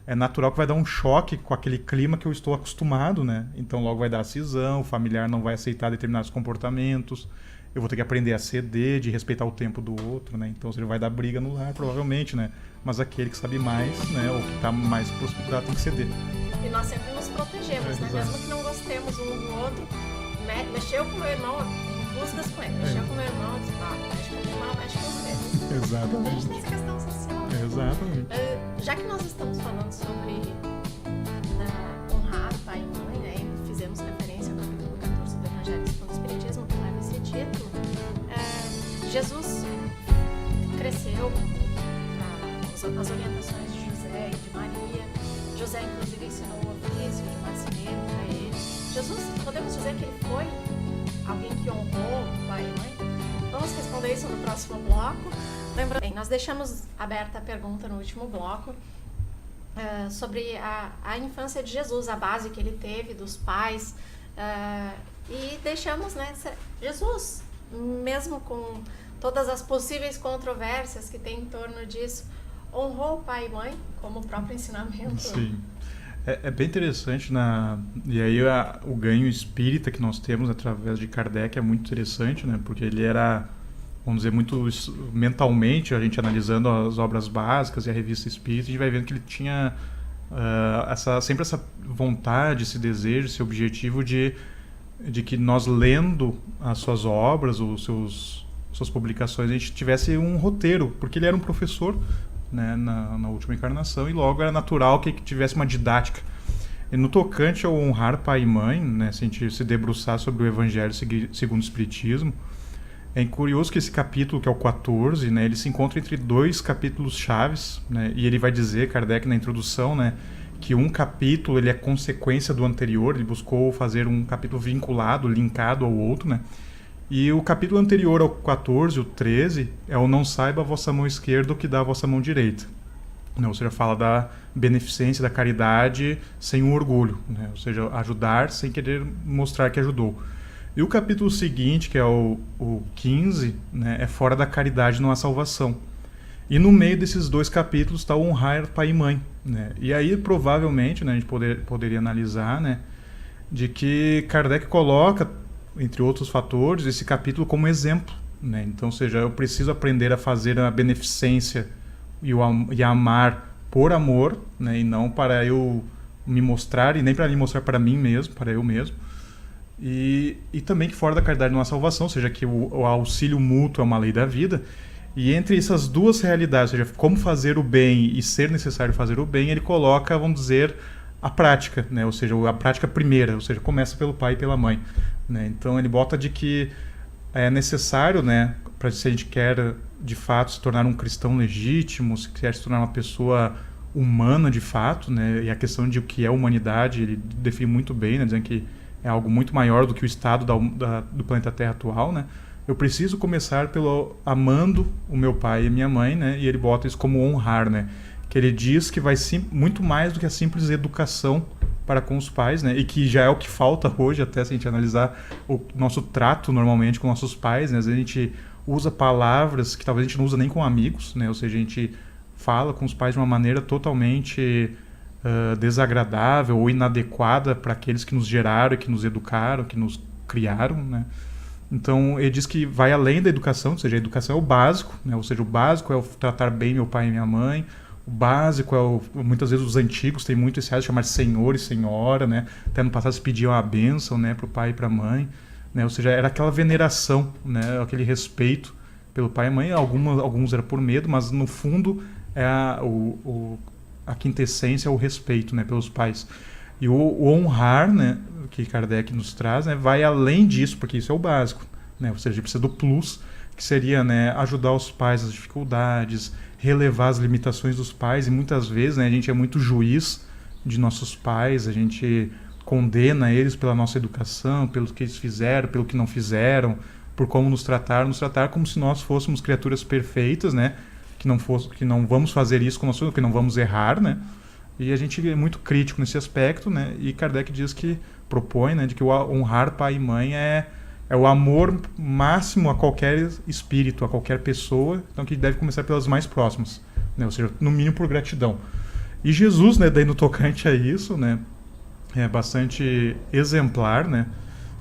é natural que vai dar um choque com aquele clima que eu estou acostumado, né? Então logo vai dar cisão, o familiar não vai aceitar determinados comportamentos, eu vou ter que aprender a ceder, de respeitar o tempo do outro, né? Então ele vai dar briga no lar, provavelmente, né? Mas aquele que sabe mais, né? Ou que está mais possibilidade tem que ceder. E nós sempre nos protegemos, né? Mesmo que não gostemos um do outro, mexeu com o meu irmão, buscas com ele, mexeu com o meu irmão, mexe com o meu irmão, mexe com você. Exatamente. A gente tem essa questão social. Exatamente. Já que nós estamos falando sobre honrar pai e mãe, né? E fizemos referência ao capítulo 14 do Evangelho segundo o Espiritismo, que leva esse título, Jesus cresceu as orientações de José e de Maria. José, inclusive, ensinou o ofício de marceneiro para ele. Jesus, podemos dizer que ele foi alguém que honrou pai e mãe? Vamos responder isso no próximo bloco. Lembrando, nós deixamos aberta a pergunta no último bloco sobre a infância de Jesus, a base que ele teve dos pais, e deixamos, né, Jesus, mesmo com todas as possíveis controvérsias que tem em torno disso, honrou pai e mãe, como o próprio ensinamento. Sim. É bem interessante, e aí o ganho espírita que nós temos através de Kardec é muito interessante, né? Porque ele era, vamos dizer, muito mentalmente, a gente analisando as obras básicas e a revista espírita, a gente vai vendo que ele tinha sempre essa vontade, esse desejo, esse objetivo de que nós, lendo as suas obras, suas publicações, a gente tivesse um roteiro, porque ele era um professor, né, na última encarnação, e logo era natural que tivesse uma didática. E no tocante ao honrar pai e mãe, né, se a gente se debruçar sobre o Evangelho segundo o Espiritismo, é curioso que esse capítulo, que é o 14, né, ele se encontra entre dois capítulos chaves, né, e ele vai dizer, Kardec, na introdução, né, que um capítulo ele é consequência do anterior, ele buscou fazer um capítulo vinculado, linkado ao outro, né. E o capítulo anterior ao 14, o 13, é o não saiba a vossa mão esquerda o que dá a vossa mão direita. Ou seja, fala da beneficência, da caridade sem o orgulho, né? Ou seja, ajudar sem querer mostrar que ajudou. E o capítulo seguinte, que é o 15, né, é fora da caridade não há salvação. E no meio desses dois capítulos está o honrar pai e mãe, né? E aí provavelmente, né, a gente poderia analisar, né, de que Kardec coloca, entre outros fatores, esse capítulo como exemplo, né? Então, ou seja, eu preciso aprender a fazer a beneficência e a amar por amor, né? E não para eu me mostrar, e nem para me mostrar para mim mesmo, para eu mesmo. E também que fora da caridade não há salvação, ou seja, que o auxílio mútuo é uma lei da vida. E entre essas duas realidades, ou seja, como fazer o bem e ser necessário fazer o bem, ele coloca, vamos dizer, a prática, né? Ou seja, a prática primeira, ou seja, começa pelo pai e pela mãe, né? Então ele bota de que é necessário, né, para se a gente quer de fato se tornar um cristão legítimo, se quer se tornar uma pessoa humana de fato, né? E a questão de o que é humanidade, ele define muito bem, né, dizendo que é algo muito maior do que o estado do planeta Terra atual, né? Eu preciso começar pelo amando o meu pai e a minha mãe, né? E ele bota isso como honrar, né? Que ele diz que vai muito mais do que a simples educação para com os pais, né? E que já é o que falta hoje, até se a gente analisar o nosso trato normalmente com nossos pais, né? Às vezes a gente usa palavras que talvez a gente não usa nem com amigos, né? Ou seja, a gente fala com os pais de uma maneira totalmente desagradável ou inadequada para aqueles que nos geraram, que nos educaram, que nos criaram, né? Então ele diz que vai além da educação, ou seja, a educação é o básico, né? Ou seja, o básico é o tratar bem meu pai e minha mãe. O básico é muitas vezes os antigos têm muito esse hábito de chamar de senhor e senhora, né? Até no passado se pediam a bênção, né, para o pai e para a mãe, né? Ou seja, era aquela veneração, né, aquele respeito pelo pai e mãe. Alguns era por medo, mas no fundo é a quintessência é o respeito, né, pelos pais. E o honrar, né, que Kardec nos traz, né, vai além disso, porque isso é o básico, né? Ou seja, a gente precisa do plus, que seria, né, ajudar os pais nas dificuldades, relevar as limitações dos pais. E muitas vezes, né, a gente é muito juiz de nossos pais, a gente condena eles pela nossa educação, pelo que eles fizeram, pelo que não fizeram, por como nos tratar como se nós fôssemos criaturas perfeitas, né, que não vamos fazer isso com nós, que não vamos errar, né? E a gente é muito crítico nesse aspecto, né? E Kardec propõe, né, de que o honrar pai e mãe é o amor máximo a qualquer espírito, a qualquer pessoa, então que deve começar pelas mais próximas, né? Ou seja, no mínimo por gratidão. E Jesus, né, daí no tocante a isso, né, é bastante exemplar, né,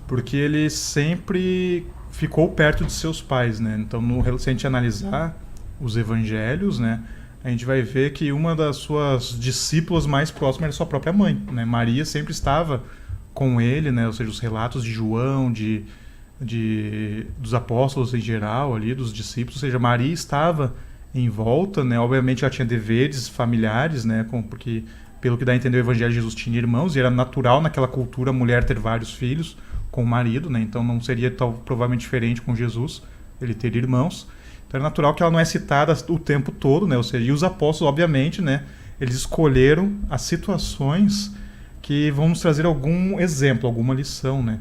porque ele sempre ficou perto de seus pais, né. Então, se a gente analisar os evangelhos, né, a gente vai ver que uma das suas discípulas mais próximas era sua própria mãe, né. Maria sempre estava com ele, né, ou seja, os relatos de João, dos apóstolos em geral ali, dos discípulos, ou seja, Maria estava em volta, né? Obviamente ela tinha deveres familiares, né? Porque pelo que dá a entender o Evangelho, Jesus tinha irmãos e era natural naquela cultura a mulher ter vários filhos com o marido, né? Então não seria provavelmente diferente com Jesus ele ter irmãos. Então é natural que ela não é citada o tempo todo, né? Ou seja, e os apóstolos, obviamente, né? Eles escolheram as situações que vão nos trazer algum exemplo, alguma lição, né?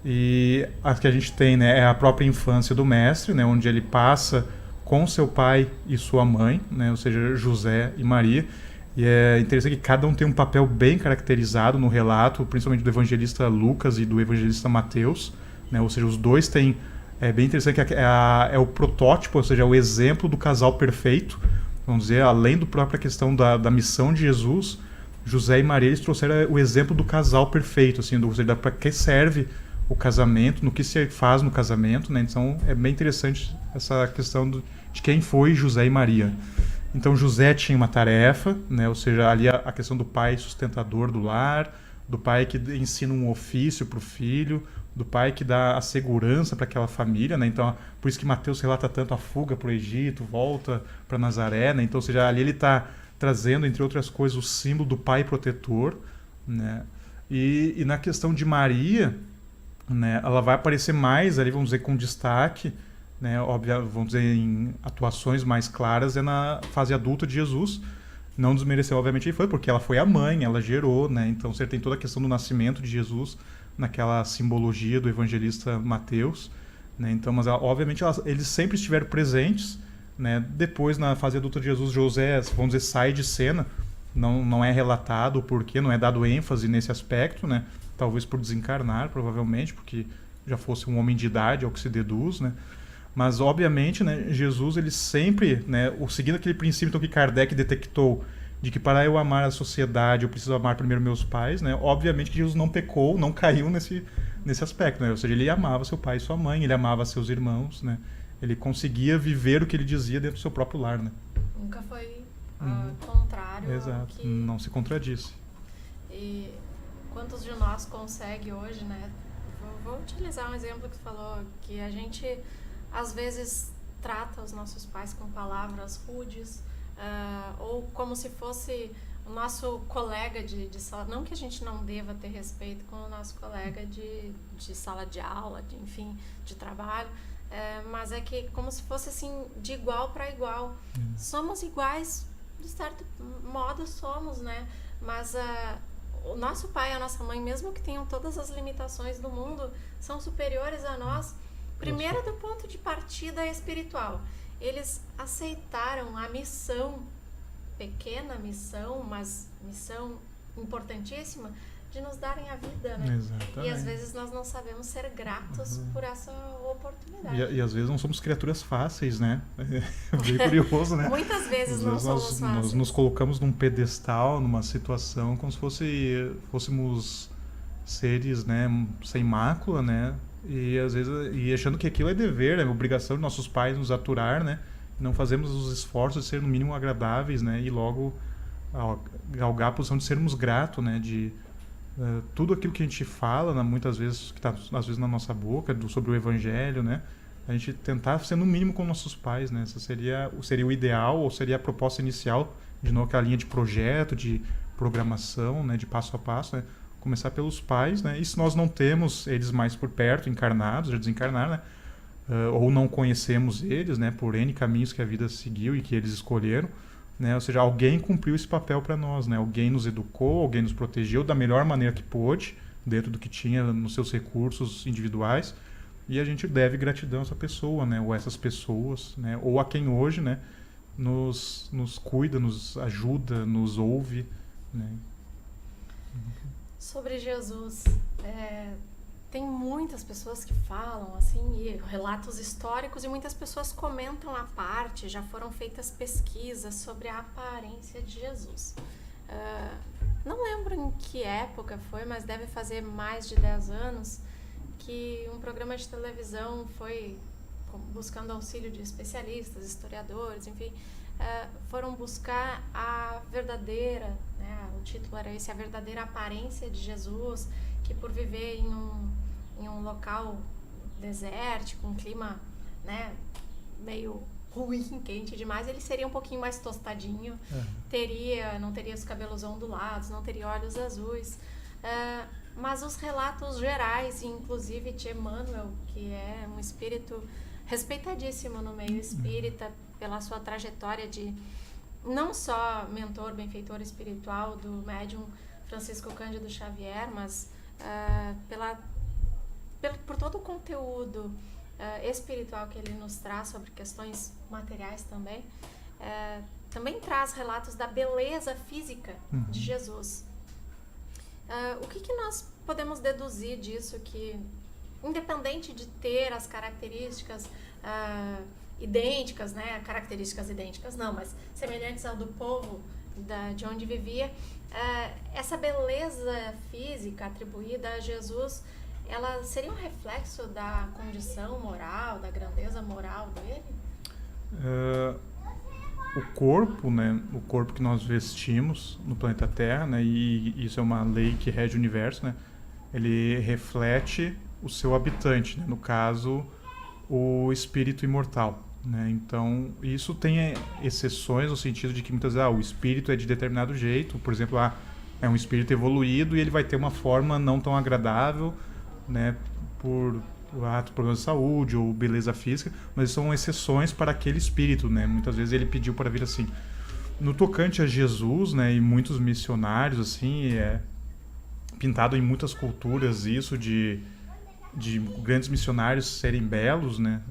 E a que a gente tem, né, é a própria infância do mestre, né, onde ele passa com seu pai e sua mãe, né, ou seja, José e Maria. E é interessante que cada um tem um papel bem caracterizado no relato, principalmente do evangelista Lucas e do evangelista Mateus, né, ou seja, os dois têm. É bem interessante que é o protótipo, ou seja, é o exemplo do casal perfeito. Vamos dizer, além da própria questão da missão de Jesus, José e Maria eles trouxeram o exemplo do casal perfeito, assim, ou seja, para que serve o casamento, no que se faz no casamento, né? Então é bem interessante essa questão de quem foi José e Maria. Então José tinha uma tarefa, né? Ou seja, ali a questão do pai sustentador do lar, do pai que ensina um ofício para o filho, do pai que dá a segurança para aquela família, né? Então por isso que Mateus relata tanto a fuga para o Egito, volta para Nazaré, né? Então, ou seja, ali ele está trazendo, entre outras coisas, o símbolo do pai protetor, né? E na questão de Maria, né, ela vai aparecer mais ali, vamos dizer, com destaque, né, óbvio, vamos dizer, em atuações mais claras, é na fase adulta de Jesus. Não desmereceu, obviamente, ele foi, porque ela foi a mãe, ela gerou, né, então você tem toda a questão do nascimento de Jesus naquela simbologia do evangelista Mateus, né, então, mas obviamente eles sempre estiveram presentes, né, depois na fase adulta de Jesus, José, vamos dizer, sai de cena, não é relatado o porquê, não é dado ênfase nesse aspecto, né, talvez por desencarnar, provavelmente, porque já fosse um homem de idade, é o que se deduz, né? Mas, obviamente, né, Jesus, ele sempre, né, seguindo aquele princípio então, que Kardec detectou, de que para eu amar a sociedade, eu preciso amar primeiro meus pais, né? Obviamente que Jesus não pecou, não caiu nesse aspecto, né? Ou seja, ele amava seu pai e sua mãe, ele amava seus irmãos, né? Ele conseguia viver o que ele dizia dentro do seu próprio lar, né? Nunca foi contrário. Exato, que... não se contradisse. E quantos de nós consegue hoje, né? Vou utilizar um exemplo que você falou, que a gente às vezes trata os nossos pais com palavras rudes, ou como se fosse o nosso colega de sala. Não que a gente não deva ter respeito com o nosso colega de sala de aula, enfim, de trabalho, mas é que como se fosse assim, de igual para igual. Somos iguais, de certo modo somos, né? Mas o nosso pai e a nossa mãe, mesmo que tenham todas as limitações do mundo, são superiores a nós. Primeiro, do ponto de partida espiritual. Eles aceitaram a missão, pequena missão, mas missão importantíssima, de nos darem a vida, né? Exatamente. E às vezes nós não sabemos ser gratos por essa oportunidade. E às vezes não somos criaturas fáceis, né? É bem curioso, né? Muitas vezes não somos fáceis. Nós nos colocamos num pedestal, numa situação, como se fôssemos seres, né, sem mácula, né? E às vezes achando que aquilo é dever, é obrigação de nossos pais nos aturar, né? Não fazemos os esforços de ser no mínimo agradáveis, né? E logo galgar a posição de sermos gratos, né? De tudo aquilo que a gente fala, muitas vezes, que está às vezes na nossa boca, sobre o evangelho, né? A gente tentar ser no mínimo com nossos pais, né? Essa seria o ideal, ou seria a proposta inicial, de novo, aquela linha de projeto, de programação, né? De passo a passo, né? Começar pelos pais, né? E se nós não temos eles mais por perto, encarnados, já desencarnaram, né? Ou não conhecemos eles, né? Por N caminhos que a vida seguiu e que eles escolheram, né? Ou seja, alguém cumpriu esse papel para nós, né? Alguém nos educou, alguém nos protegeu da melhor maneira que pôde, dentro do que tinha nos seus recursos individuais, e a gente deve gratidão a essa pessoa, né? Ou a essas pessoas, né? Ou a quem hoje, né? Nos cuida, nos ajuda, nos ouve, né? Sobre Jesus, tem muitas pessoas que falam assim, e relatos históricos, e muitas pessoas comentam à parte, já foram feitas pesquisas sobre a aparência de Jesus. Não lembro em que época foi, mas deve fazer mais de 10 anos, que um programa de televisão foi buscando auxílio de especialistas, historiadores, enfim, foram buscar a verdadeira, né, o título era esse, a verdadeira aparência de Jesus, que por viver em um local desértico, um clima, né, meio ruim, quente demais, ele seria um pouquinho mais tostadinho, não teria os cabelos ondulados, não teria olhos azuis, mas os relatos gerais, inclusive de Emmanuel, que é um espírito respeitadíssimo no meio espírita, pela sua trajetória de não só mentor, benfeitor espiritual do médium Francisco Cândido Xavier, mas por todo o conteúdo espiritual que ele nos traz sobre questões materiais também, também traz relatos da beleza física de Jesus. O que nós podemos deduzir disso, que independente de ter as características idênticas, né, características idênticas não, mas semelhantes ao do povo de onde vivia, essa beleza física atribuída a Jesus, ela seria um reflexo da condição moral, da grandeza moral dele? O corpo, né, o corpo que nós vestimos no planeta Terra, né, e isso é uma lei que rege o universo, né, ele reflete o seu habitante, né, no caso, o espírito imortal. Né, então, isso tem exceções no sentido de que muitas vezes o espírito é de determinado jeito, por exemplo, é um espírito evoluído e ele vai ter uma forma não tão agradável, né, por problemas de saúde ou beleza física, mas são exceções para aquele espírito, né? Muitas vezes ele pediu para vir assim. No tocante a Jesus, né, e muitos missionários, assim, pintado em muitas culturas isso de grandes missionários serem belos, né?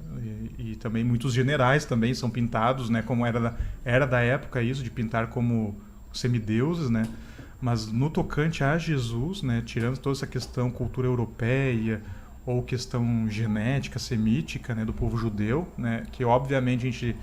E também muitos generais também são pintados, né? Como era da época isso, de pintar como semideuses, né? Mas no tocante a Jesus, né, tirando toda essa questão cultura europeia ou questão genética, semítica, né, do povo judeu, né, que obviamente a gente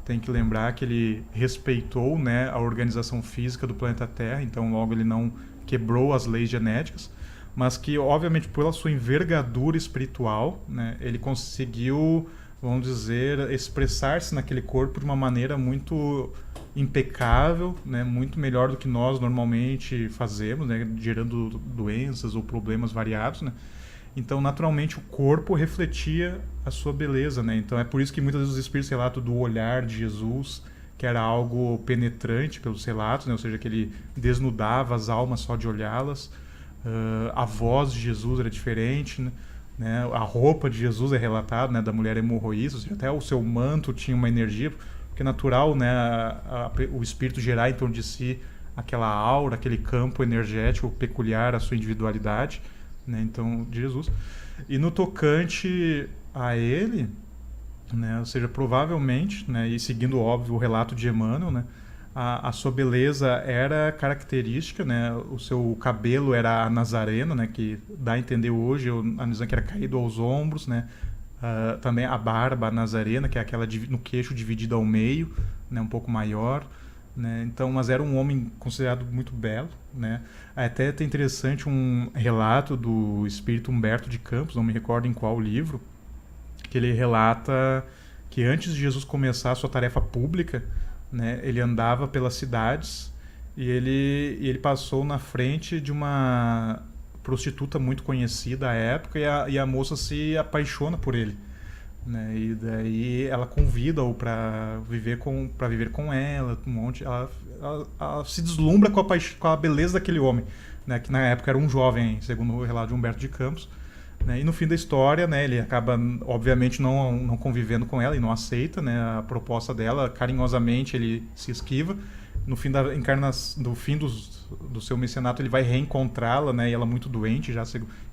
tem que lembrar que ele respeitou, né, a organização física do planeta Terra, então logo ele não quebrou as leis genéticas, mas que obviamente pela sua envergadura espiritual, né, ele conseguiu, vamos dizer, expressar-se naquele corpo de uma maneira muito impecável, né, muito melhor do que nós normalmente fazemos, né, gerando doenças ou problemas variados, né. Então, naturalmente, o corpo refletia a sua beleza, né? Então, é por isso que muitas vezes os espíritos relatam do olhar de Jesus, que era algo penetrante pelos relatos, né? Ou seja, que ele desnudava as almas só de olhá-las. A voz de Jesus era diferente, né? A roupa de Jesus é relatada, né? Da mulher hemorroísta, ou seja, até o seu manto tinha uma energia, porque é natural, né? O espírito gerar em torno de si aquela aura, aquele campo energético peculiar à sua individualidade. Né, então, de Jesus. E no tocante a ele, né, ou seja, provavelmente, né, e seguindo, óbvio, o relato de Emmanuel, né, a sua beleza era característica, né, o seu cabelo era a nazarena, né, que dá a entender hoje, a Nizam que era caído aos ombros, né, também a barba nazarena, que é aquela no queixo dividida ao meio, né, um pouco maior. Né? Então, mas era um homem considerado muito belo, né? Até é interessante um relato do espírito Humberto de Campos, não me recordo em qual livro, que ele relata que antes de Jesus começar a sua tarefa pública, né, ele andava pelas cidades e ele passou na frente de uma prostituta muito conhecida à época e a moça se apaixona por ele. Né, e daí ela convida-o para viver com ela, ela se deslumbra com a beleza daquele homem, né, que na época era um jovem, segundo o relato de Humberto de Campos, né, e no fim da história, né, ele acaba obviamente não convivendo com ela e não aceita, né, a proposta dela, carinhosamente ele se esquiva. No fim do seu mecenato ele vai reencontrá-la, né, e ela muito doente já,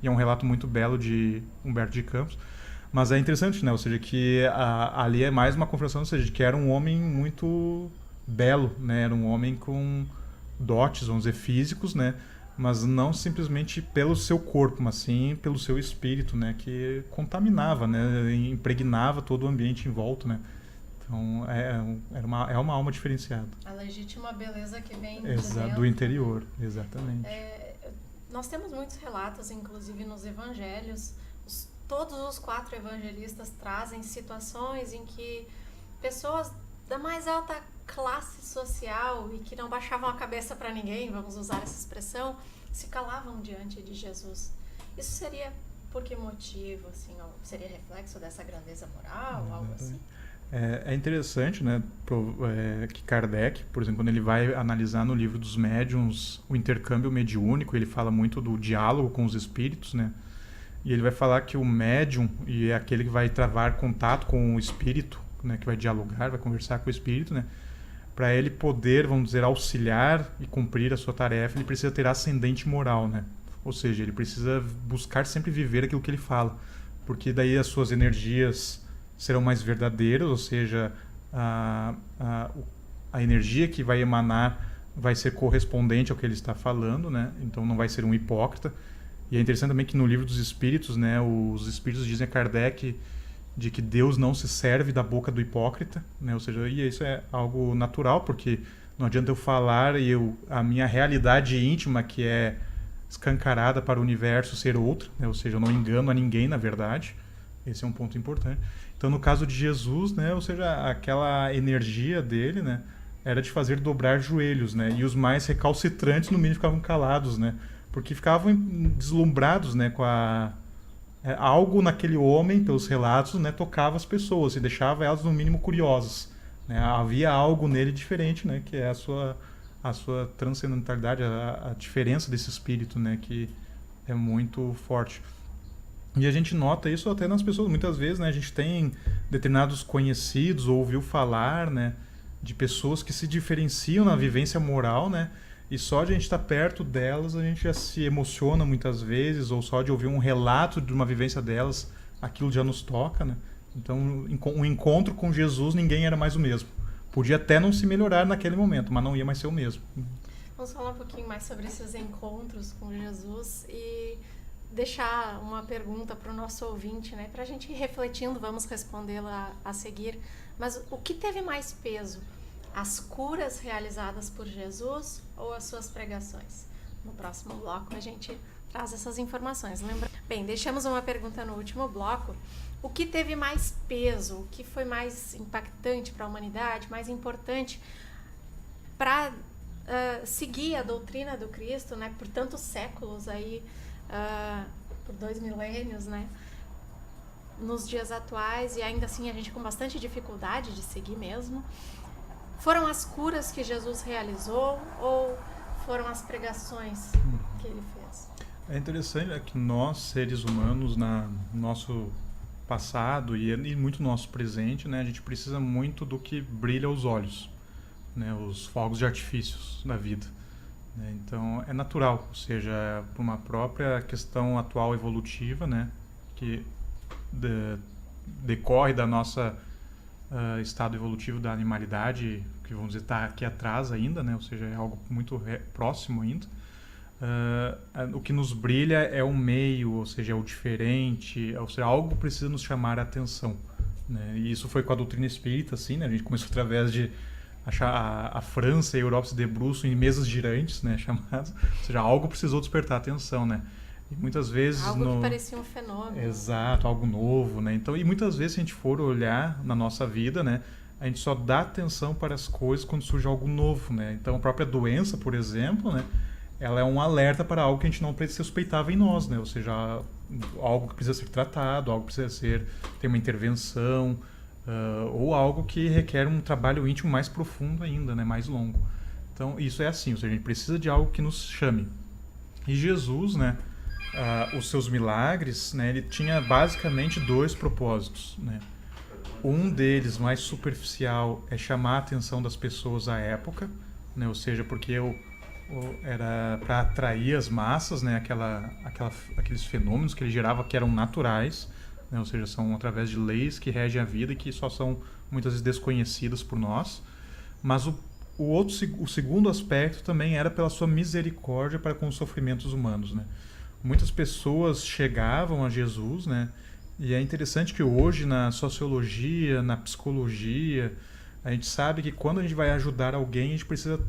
e é um relato muito belo de Humberto de Campos. Mas é interessante, né? Ou seja, que ali é mais uma confirmação, ou seja, de que era um homem muito belo, né? Era um homem com dotes, vamos dizer, físicos, né? Mas não simplesmente pelo seu corpo, mas sim pelo seu espírito, né? Que contaminava, né? Impregnava todo o ambiente em volta, né? Então, é uma alma diferenciada. A legítima beleza que vem de dentro. Do interior, exatamente. Nós temos muitos relatos, inclusive nos evangelhos. Todos os 4 evangelistas trazem situações em que pessoas da mais alta classe social e que não baixavam a cabeça para ninguém, vamos usar essa expressão, se calavam diante de Jesus. Isso seria por que motivo? Assim, seria reflexo dessa grandeza moral, algo assim? É interessante, né, que Kardec, por exemplo, quando ele vai analisar no livro dos médiuns o intercâmbio mediúnico, ele fala muito do diálogo com os espíritos, né, e ele vai falar que o médium e é aquele que vai travar contato com o espírito, né, que vai dialogar, vai conversar com o espírito, né, para ele poder, vamos dizer, auxiliar e cumprir a sua tarefa, ele precisa ter ascendente moral, né, ou seja, ele precisa buscar sempre viver aquilo que ele fala, porque daí as suas energias serão mais verdadeiras, ou seja, a energia que vai emanar vai ser correspondente ao que ele está falando, né? Então não vai ser um hipócrita. E é interessante também que no livro dos Espíritos, né, os Espíritos dizem a Kardec de que Deus não se serve da boca do hipócrita, né? Ou seja, e isso é algo natural, porque não adianta eu falar e a minha realidade íntima, que é escancarada para o universo, ser outra, né? Ou seja, eu não engano a ninguém, na verdade. Esse é um ponto importante. Então, no caso de Jesus, né, ou seja, aquela energia dele, né, era de fazer dobrar joelhos, né, e os mais recalcitrantes, no mínimo, ficavam calados, né, porque ficavam deslumbrados, né, com algo naquele homem, pelos relatos, né, tocava as pessoas e deixava elas, no mínimo, curiosas, né, havia algo nele diferente, né, que é a sua transcendentalidade, a diferença desse espírito, né, que é muito forte. E a gente nota isso até nas pessoas, muitas vezes, né, a gente tem determinados conhecidos ou ouviu falar, né, de pessoas que se diferenciam na vivência moral, né, e só de a gente estar perto delas a gente já se emociona muitas vezes, ou só de ouvir um relato de uma vivência delas, aquilo já nos toca, né. Então, um encontro com Jesus, ninguém era mais o mesmo. Podia até não se melhorar naquele momento, mas não ia mais ser o mesmo. Vamos falar um pouquinho mais sobre esses encontros com Jesus e deixar uma pergunta para o nosso ouvinte, né? Para a gente ir refletindo, vamos respondê-la a seguir. Mas o que teve mais peso? As curas realizadas por Jesus ou as suas pregações? No próximo bloco a gente traz essas informações. Lembra? Bem, deixamos uma pergunta no último bloco. O que teve mais peso? O que foi mais impactante para a humanidade? Mais importante para seguir a doutrina do Cristo, né? Por tantos séculos aí, por 2 milênios, né? Nos dias atuais, e ainda assim a gente com bastante dificuldade de seguir mesmo. Foram as curas que Jesus realizou ou foram as pregações que ele fez? É interessante que nós, seres humanos, no nosso passado e muito no nosso presente, né, a gente precisa muito do que brilha aos olhos, né, os fogos de artifícios da vida. Então é natural, ou seja, por uma própria questão atual evolutiva, né, que decorre da nossa estado evolutivo da animalidade, que vamos dizer está aqui atrás ainda, né, ou seja, é algo muito próximo ainda. O que nos brilha é o meio, ou seja, é o diferente, ou seja, algo precisa nos chamar a atenção, né? E isso foi com a doutrina espírita, assim, né? A gente começou através de achar a França e a Europa se debruçam em mesas girantes, né, chamadas, ou seja, algo precisou despertar a atenção, né? E muitas vezes algo que parecia um fenômeno. Exato, algo novo, né? Então, e muitas vezes se a gente for olhar na nossa vida, né, a gente só dá atenção para as coisas quando surge algo novo, né? Então, a própria doença, por exemplo, né, ela é um alerta para algo que a gente não suspeitava em nós, né? Ou seja, algo que precisa ser tratado, algo que precisa ter uma intervenção, ou algo que requer um trabalho íntimo mais profundo ainda, né? Mais longo. Então, isso é assim, ou seja, a gente precisa de algo que nos chame. E Jesus, né, os seus milagres, né, ele tinha basicamente 2 propósitos, né? Um deles, mais superficial, é chamar a atenção das pessoas à época, né? Ou seja, porque era para atrair as massas, né, aqueles fenômenos que ele gerava que eram naturais, né, ou seja, são através de leis que regem a vida e que só são muitas vezes desconhecidas por nós. Mas o segundo aspecto também era pela sua misericórdia para com os sofrimentos humanos, né? Muitas pessoas chegavam a Jesus, né, E é interessante que hoje, na sociologia, na psicologia, a gente sabe que quando a gente vai ajudar alguém, a gente precisa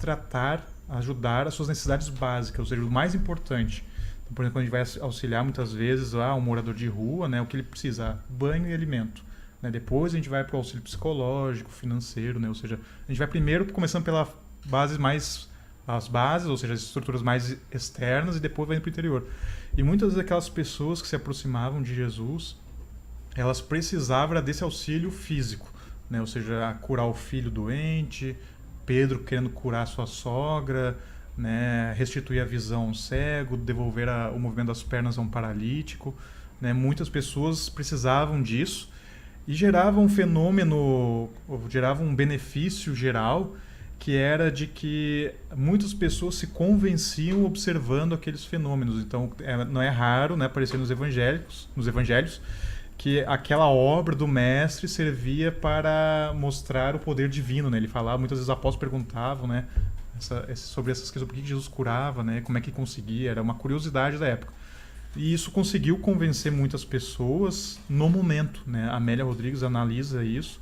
ajudar as suas necessidades básicas, ou seja, o mais importante. Então, por exemplo, quando a gente vai auxiliar muitas vezes um morador de rua, né, o que ele precisa? Banho e alimento. Né? Depois a gente vai para o auxílio psicológico, financeiro, né? Ou seja, a gente vai primeiro começando pela as bases, ou seja, as estruturas mais externas, e depois vai indo para o interior. E muitas daquelas pessoas que se aproximavam de Jesus, elas precisavam desse auxílio físico, né? Ou seja, curar o filho doente, Pedro querendo curar sua sogra, né? Restituir a visão a um cego, devolver o movimento das pernas a um paralítico, né? Muitas pessoas precisavam disso e gerava um fenômeno, gerava um benefício geral, que era de que muitas pessoas se convenciam observando aqueles fenômenos. Então, não é raro, né, aparecer nos evangelhos, que aquela obra do mestre servia para mostrar o poder divino, né? Ele falava, muitas vezes os apóstolos perguntavam, né, sobre essas questões, por que Jesus curava, né, como é que conseguia, era uma curiosidade da época. E isso conseguiu convencer muitas pessoas no momento, né? A Amélia Rodrigues analisa isso,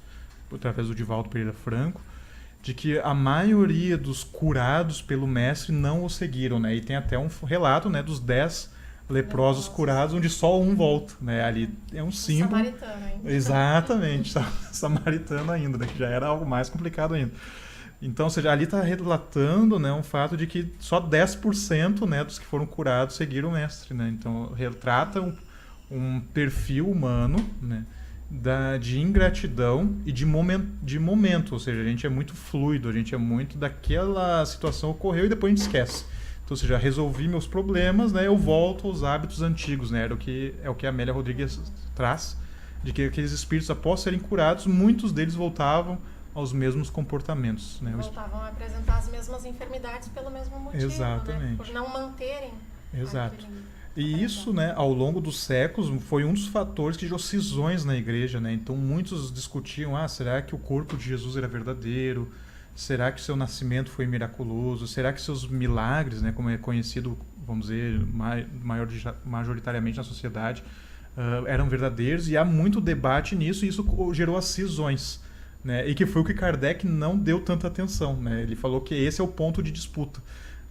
através do Divaldo Pereira Franco, de que a maioria dos curados pelo mestre não o seguiram, né? E tem até um relato, né, dos 10 leprosos curados, onde só um volta, né? Ali é um símbolo. Samaritano, hein? Exatamente, samaritano ainda, né? Que já era algo mais complicado ainda. Então, ou seja, ali está relatando, né, um fato de que só 10%, né, dos que foram curados seguiram o mestre, né? Então, retrata um perfil humano, né, de ingratidão e de momento, ou seja, a gente é muito fluido, a gente é muito daquela situação ocorreu e depois a gente esquece. Então, ou seja, resolvi meus problemas, né, eu volto aos hábitos antigos, né? É o que a Amélia Rodrigues traz, de que aqueles espíritos, após serem curados, muitos deles voltavam aos mesmos comportamentos, né? Voltavam a apresentar as mesmas enfermidades pelo mesmo motivo, exatamente, né? Por não manterem. Exato. E isso, né, ao longo dos séculos, foi um dos fatores que gerou cisões na igreja, né? Então muitos discutiam, será que o corpo de Jesus era verdadeiro? Será que seu nascimento foi miraculoso? Será que seus milagres, né, como é conhecido, vamos dizer, majoritariamente na sociedade, eram verdadeiros? E há muito debate nisso, e isso gerou as cisões, né? E que foi o que Kardec não deu tanta atenção, né? Ele falou que esse é o ponto de disputa,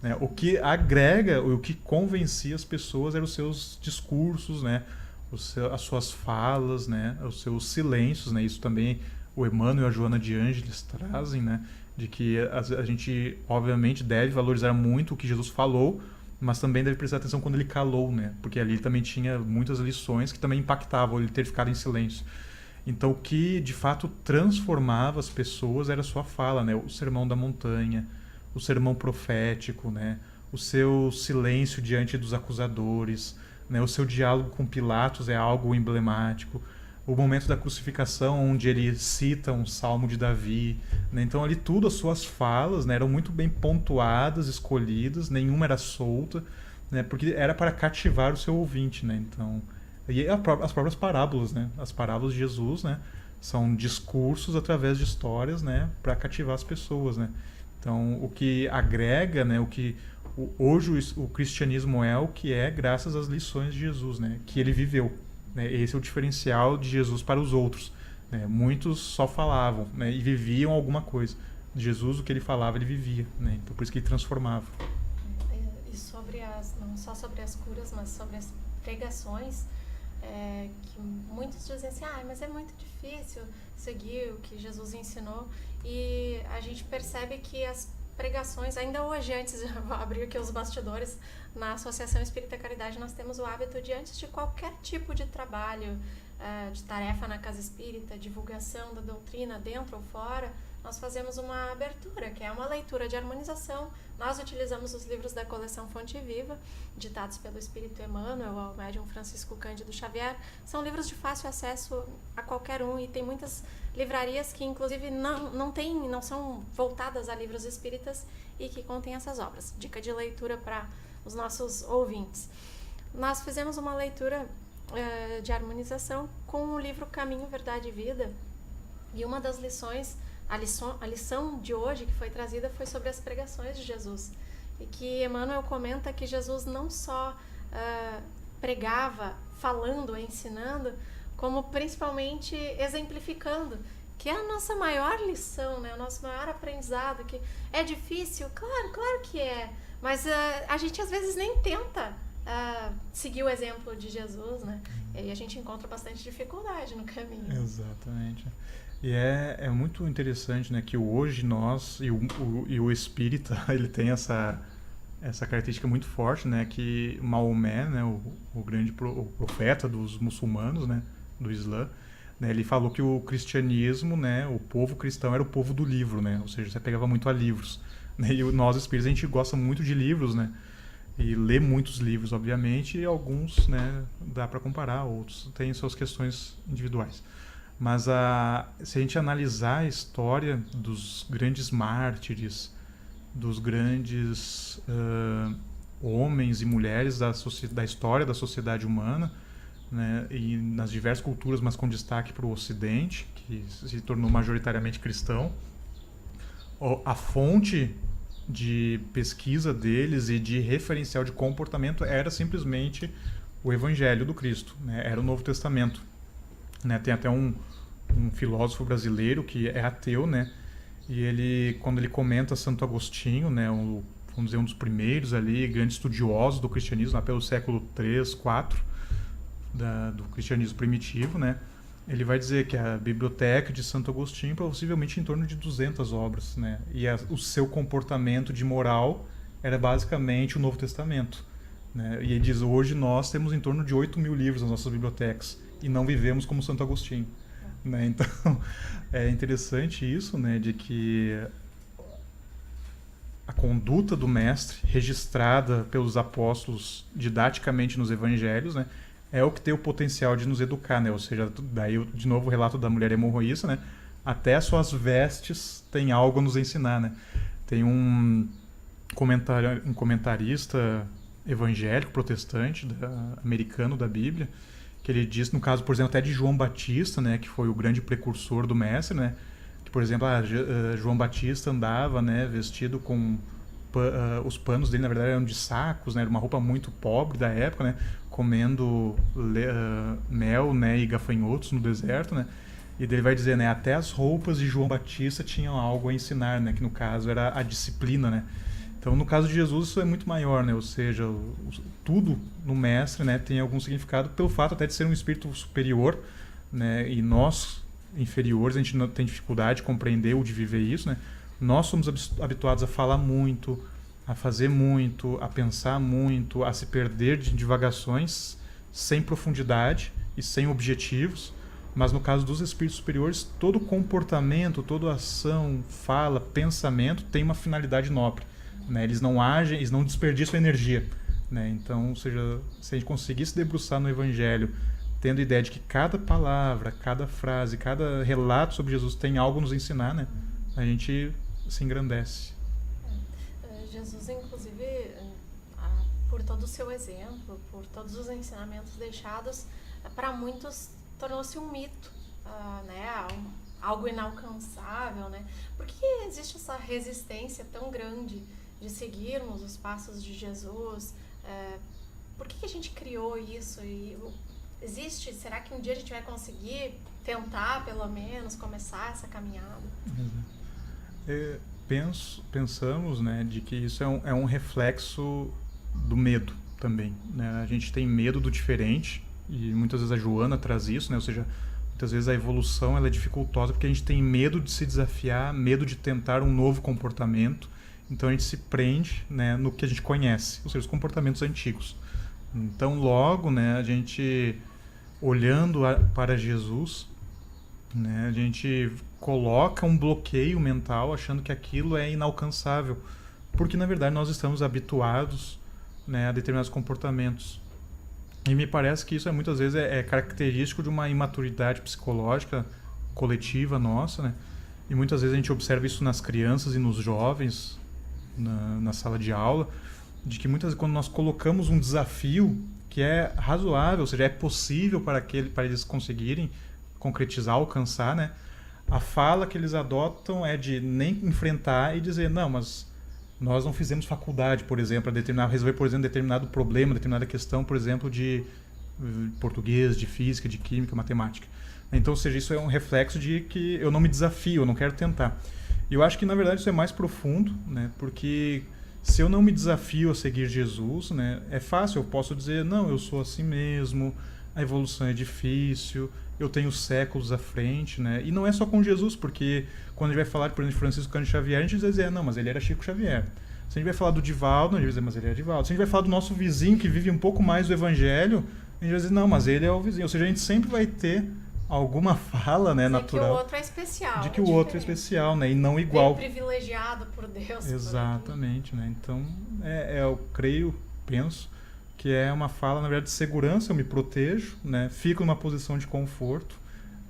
né? O que agrega, o que convencia as pessoas eram os seus discursos, né? As suas falas, né? Os seus silêncios, né? Isso também o Emmanuel e a Joana de Ângeles trazem, né? De que a gente, obviamente, deve valorizar muito o que Jesus falou, mas também deve prestar atenção quando ele calou, né? Porque ali também tinha muitas lições que também impactavam ele ter ficado em silêncio. Então, o que de fato transformava as pessoas era a sua fala, né? O sermão da montanha, o sermão profético, né? O seu silêncio diante dos acusadores, né? O seu diálogo com Pilatos é algo emblemático. O momento da crucificação, onde ele cita um salmo de Davi, né? Então, ali tudo, as suas falas, né, eram muito bem pontuadas, escolhidas, nenhuma era solta, né? Porque era para cativar o seu ouvinte, né? Então, e as próprias parábolas, né? As parábolas de Jesus, né? São discursos através de histórias, né? Para cativar as pessoas, né? Então, o que agrega, né? Hoje o cristianismo é o que é graças às lições de Jesus, né? Que ele viveu, né? Esse é o diferencial de Jesus para os outros, né? Muitos só falavam, né? E viviam alguma coisa. Jesus, o que ele falava, ele vivia, né? Então, por isso que ele transformava. E não só sobre as curas, mas sobre as pregações, que muitos dizem assim, mas é muito difícil seguir o que Jesus ensinou, e a gente percebe que as pregações, ainda hoje, vou abrir aqui os bastidores, na Associação Espírita Caridade nós temos o hábito de, antes de qualquer tipo de trabalho, de tarefa na casa espírita, divulgação da doutrina dentro ou fora, nós fazemos uma abertura, que é uma leitura de harmonização. Nós utilizamos os livros da coleção Fonte Viva, ditados pelo Espírito Emmanuel, ao médium Francisco Cândido Xavier. São livros de fácil acesso a qualquer um, e tem muitas livrarias que inclusive não são voltadas a livros espíritas e que contêm essas obras. Dica de leitura para os nossos ouvintes. Nós fizemos uma leitura de harmonização com o livro Caminho, Verdade e Vida, e uma das lições, a lição de hoje que foi trazida foi sobre as pregações de Jesus, e que Emmanuel comenta que Jesus não só pregava falando, ensinando, como principalmente exemplificando, que é a nossa maior lição, né? O nosso maior aprendizado, que é difícil, claro que é, mas a gente às vezes nem tenta seguir o exemplo de Jesus, né? E aí a gente encontra bastante dificuldade no caminho. Exatamente. E é muito interessante, né, que hoje nós, e o espírita, ele tem essa característica muito forte, né, que Maomé, né, o grande o profeta dos muçulmanos, né, do Islã, né, ele falou que o cristianismo, né, o povo cristão era o povo do livro, né, ou seja, você pegava muito a livros. Né, e nós espíritas, a gente gosta muito de livros, né, e lê muitos livros, obviamente, e alguns, né, dá para comparar, outros têm suas questões individuais. Mas se a gente analisar a história dos grandes mártires, dos grandes homens e mulheres da história da sociedade humana, né, e nas diversas culturas, mas com destaque para o Ocidente, que se tornou majoritariamente cristão, a fonte de pesquisa deles e de referencial de comportamento era simplesmente o Evangelho do Cristo, né, era o Novo Testamento. Né, tem até um filósofo brasileiro que é ateu, né, e ele, quando ele comenta Santo Agostinho, né, vamos dizer, um dos primeiros ali, grandes estudiosos do cristianismo, lá pelo século 3, 4, do cristianismo primitivo, né, ele vai dizer que a biblioteca de Santo Agostinho possivelmente em torno de 200 obras, né, e o seu comportamento de moral era basicamente o Novo Testamento. Né, e ele diz, hoje nós temos em torno de 8.000 livros nas nossas bibliotecas e não vivemos como Santo Agostinho. Né? Então, é interessante isso, né, de que a conduta do mestre, registrada pelos apóstolos didaticamente nos evangelhos, né, é o que tem o potencial de nos educar, né? Ou seja, daí de novo o relato da mulher hemorroísta, né? Até as suas vestes têm algo a nos ensinar, né? Tem um comentarista evangélico protestante americano da Bíblia, que ele diz, no caso, por exemplo, até de João Batista, né, que foi o grande precursor do mestre, né, que, por exemplo, João Batista andava, né, vestido com os panos dele, na verdade, eram de sacos, né, era uma roupa muito pobre da época, né, comendo mel, né, e gafanhotos no deserto, né, e ele vai dizer, né, até as roupas de João Batista tinham algo a ensinar, né, que no caso era a disciplina, né. Então, no caso de Jesus, isso é muito maior, né? Ou seja, tudo no mestre, né, tem algum significado pelo fato até de ser um espírito superior, né? E nós, inferiores, a gente não tem dificuldade de compreender ou de viver isso, né? Nós somos habituados a falar muito, a fazer muito, a pensar muito, a se perder de divagações sem profundidade e sem objetivos. Mas no caso dos espíritos superiores, todo comportamento, toda ação, fala, pensamento tem uma finalidade nobre. Né, eles não agem, eles não desperdiçam energia. Né? Então, ou seja, se a gente conseguir se debruçar no Evangelho, tendo a ideia de que cada palavra, cada frase, cada relato sobre Jesus tem algo a nos ensinar, né? A gente se engrandece. Jesus, inclusive, por todo o seu exemplo, por todos os ensinamentos deixados, para muitos tornou-se um mito, né? Algo inalcançável, né? Por que existe essa resistência tão grande de seguirmos os passos de Jesus? Por que a gente criou isso? E existe? Será que um dia a gente vai conseguir tentar, pelo menos, começar essa caminhada? Pensamos, né, de que isso é um reflexo do medo também. Né? A gente tem medo do diferente e muitas vezes a Joana traz isso, né? Ou seja, muitas vezes a evolução ela é dificultosa porque a gente tem medo de se desafiar, medo de tentar um novo comportamento. Então a gente se prende, né, no que a gente conhece, ou seja, os comportamentos antigos. Então logo, né, a gente olhando para Jesus, né, a gente coloca um bloqueio mental achando que aquilo é inalcançável, porque na verdade nós estamos habituados, né, a determinados comportamentos. E me parece que isso muitas vezes é característico de uma imaturidade psicológica coletiva nossa, né? E muitas vezes a gente observa isso nas crianças e nos jovens, na sala de aula, de que muitas vezes quando nós colocamos um desafio que é razoável, ou seja, é possível para eles conseguirem concretizar, alcançar, né? A fala que eles adotam é de nem enfrentar e dizer, não, mas nós não fizemos faculdade, por exemplo, para resolver, por exemplo, determinado problema, determinada questão, por exemplo, de português, de física, de química, matemática. Então, ou seja, isso é um reflexo de que eu não me desafio, eu não quero tentar. E eu acho que, na verdade, isso é mais profundo, né? Porque se eu não me desafio a seguir Jesus, né, é fácil, eu posso dizer, não, eu sou assim mesmo, a evolução é difícil, eu tenho séculos à frente, né? E não é só com Jesus, porque quando a gente vai falar, por exemplo, de Francisco Cândido Xavier, a gente vai dizer, não, mas ele era Chico Xavier. Se a gente vai falar do Divaldo, a gente vai dizer, mas ele é Divaldo. Se a gente vai falar do nosso vizinho, que vive um pouco mais do Evangelho, a gente vai dizer, não, mas ele é o vizinho. Ou seja, a gente sempre vai ter alguma fala, né, natural. De que o outro é especial. De que o outro é especial, né, e não igual. Bem privilegiado por Deus. Exatamente, né? Então, eu creio, penso, que é uma fala, na verdade, de segurança, eu me protejo, né? Fico numa posição de conforto.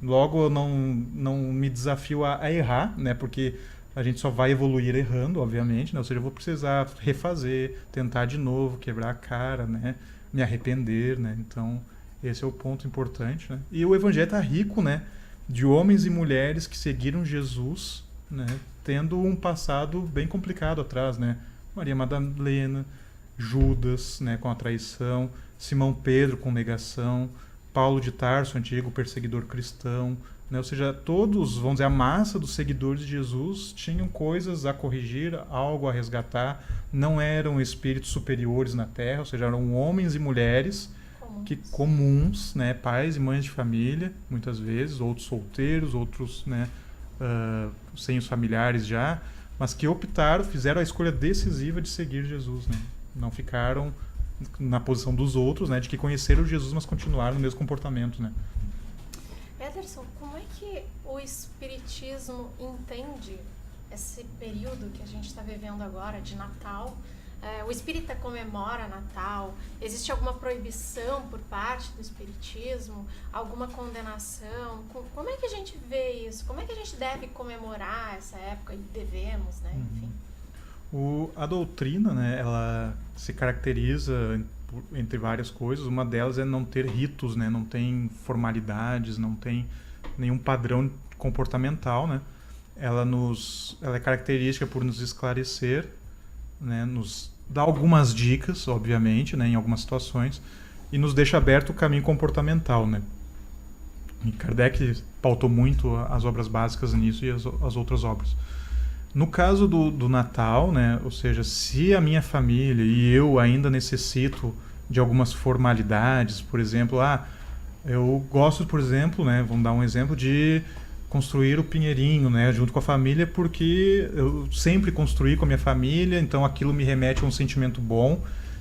Logo, eu não me desafio a errar, né? Porque a gente só vai evoluir errando, obviamente, né? Ou seja, eu vou precisar refazer, tentar de novo, quebrar a cara, né? Me arrepender, né? Então, esse é o ponto importante, né? E o Evangelho está rico, né? De homens e mulheres que seguiram Jesus, né? Tendo um passado bem complicado atrás, né? Maria Madalena, Judas, né, com a traição, Simão Pedro com negação, Paulo de Tarso, antigo perseguidor cristão, né? Ou seja, todos, vamos dizer, a massa dos seguidores de Jesus tinham coisas a corrigir, algo a resgatar, não eram espíritos superiores na Terra, ou seja, eram homens e mulheres comuns, né, pais e mães de família, muitas vezes, outros solteiros, outros, né, sem os familiares já, mas que optaram, fizeram a escolha decisiva de seguir Jesus, né? Não ficaram na posição dos outros, né, de que conheceram Jesus, mas continuaram no mesmo comportamento, né? Ederson, como é que o Espiritismo entende esse período que a gente está vivendo agora de Natal? O espírita comemora Natal? Existe alguma proibição por parte do Espiritismo? Alguma condenação? Como é que a gente vê isso? Como é que a gente deve comemorar essa época? E devemos, né? Enfim. A doutrina, né, ela se caracteriza entre várias coisas. Uma delas é não ter ritos, né, não tem formalidades, não tem nenhum padrão comportamental, né. Ela é característica por nos esclarecer, né, nos dá algumas dicas, obviamente, né, em algumas situações, e nos deixa aberto o caminho comportamental, né. E Kardec pautou muito as obras básicas nisso e as outras obras. No caso do Natal, né, ou seja, se a minha família e eu ainda necessito de algumas formalidades, por exemplo, eu gosto, por exemplo, né, vamos dar um exemplo de construir o pinheirinho, né, junto com a família, porque eu sempre construí com a minha família, então aquilo me remete a um sentimento bom.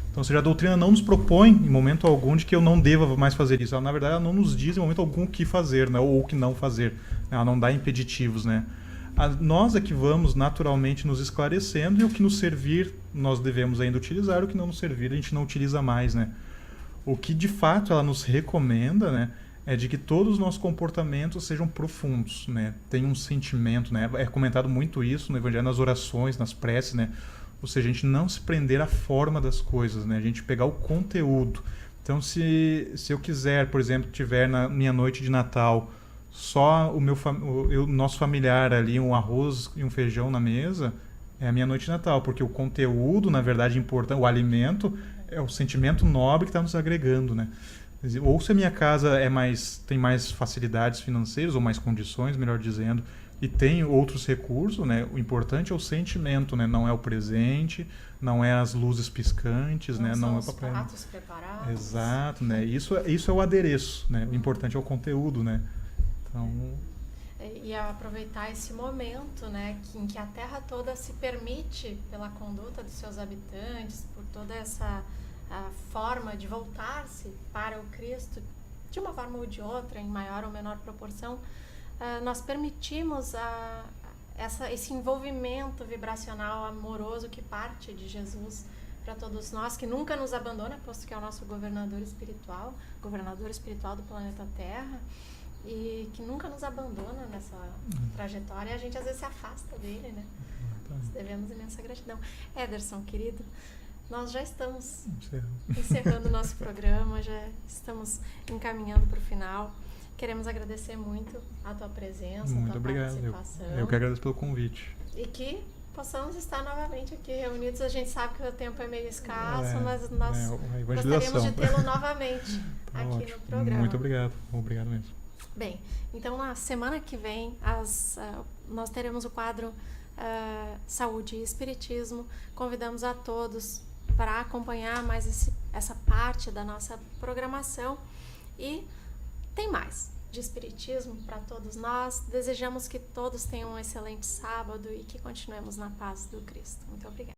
Então, ou seja, a doutrina não nos propõe, em momento algum, de que eu não deva mais fazer isso. Ela, na verdade, ela não nos diz, em momento algum, o que fazer, né, ou o que não fazer. Ela não dá impeditivos, né. Nós é que vamos naturalmente nos esclarecendo, e o que nos servir nós devemos ainda utilizar, o que não nos servir a gente não utiliza mais, né? O que de fato ela nos recomenda, né, é de que todos os nossos comportamentos sejam profundos, né? Tem um sentimento, né? É comentado muito isso no Evangelho, nas orações, nas preces, né? Ou seja, a gente não se prender à forma das coisas, né? A gente pegar o conteúdo. Então, se eu quiser, por exemplo, tiver na minha noite de Natal só o nosso familiar ali, um arroz e um feijão na mesa, é a minha noite de Natal, porque o conteúdo, na verdade, importante, o alimento, é o sentimento nobre que está nos agregando, né? Ou se a minha casa tem mais facilidades financeiras, ou mais condições, melhor dizendo, e tem outros recursos, né? O importante é o sentimento, né? Não é o presente, não é as luzes piscantes, né? Não é o papel. Pratos preparados. Exato, né? Isso é o adereço, né? O importante é o conteúdo, né? Então... E aproveitar esse momento, né, em que a Terra toda se permite, pela conduta dos seus habitantes, por toda essa forma de voltar-se para o Cristo, de uma forma ou de outra, em maior ou menor proporção, nós permitimos esse envolvimento vibracional amoroso que parte de Jesus para todos nós, que nunca nos abandona, posto que é o nosso governador espiritual do planeta Terra, e que nunca nos abandona nessa trajetória, e a gente às vezes se afasta dele, né? Nós devemos imensa gratidão. Ederson, querido, nós já estamos encerrando o nosso programa, já estamos encaminhando para o final. Queremos agradecer muito a tua presença, muito a tua obrigado. participação. Eu que agradeço pelo convite. E que possamos estar novamente aqui reunidos. A gente sabe que o tempo é meio escasso, mas nós a gostaríamos de tê-lo novamente Tá aqui ótimo. no programa. Muito obrigado. Obrigado mesmo. Bem, então na semana que vem nós teremos o quadro Saúde e Espiritismo. Convidamos a todos para acompanhar mais essa parte da nossa programação. E tem mais de Espiritismo para todos nós. Desejamos que todos tenham um excelente sábado e que continuemos na paz do Cristo. Muito obrigada.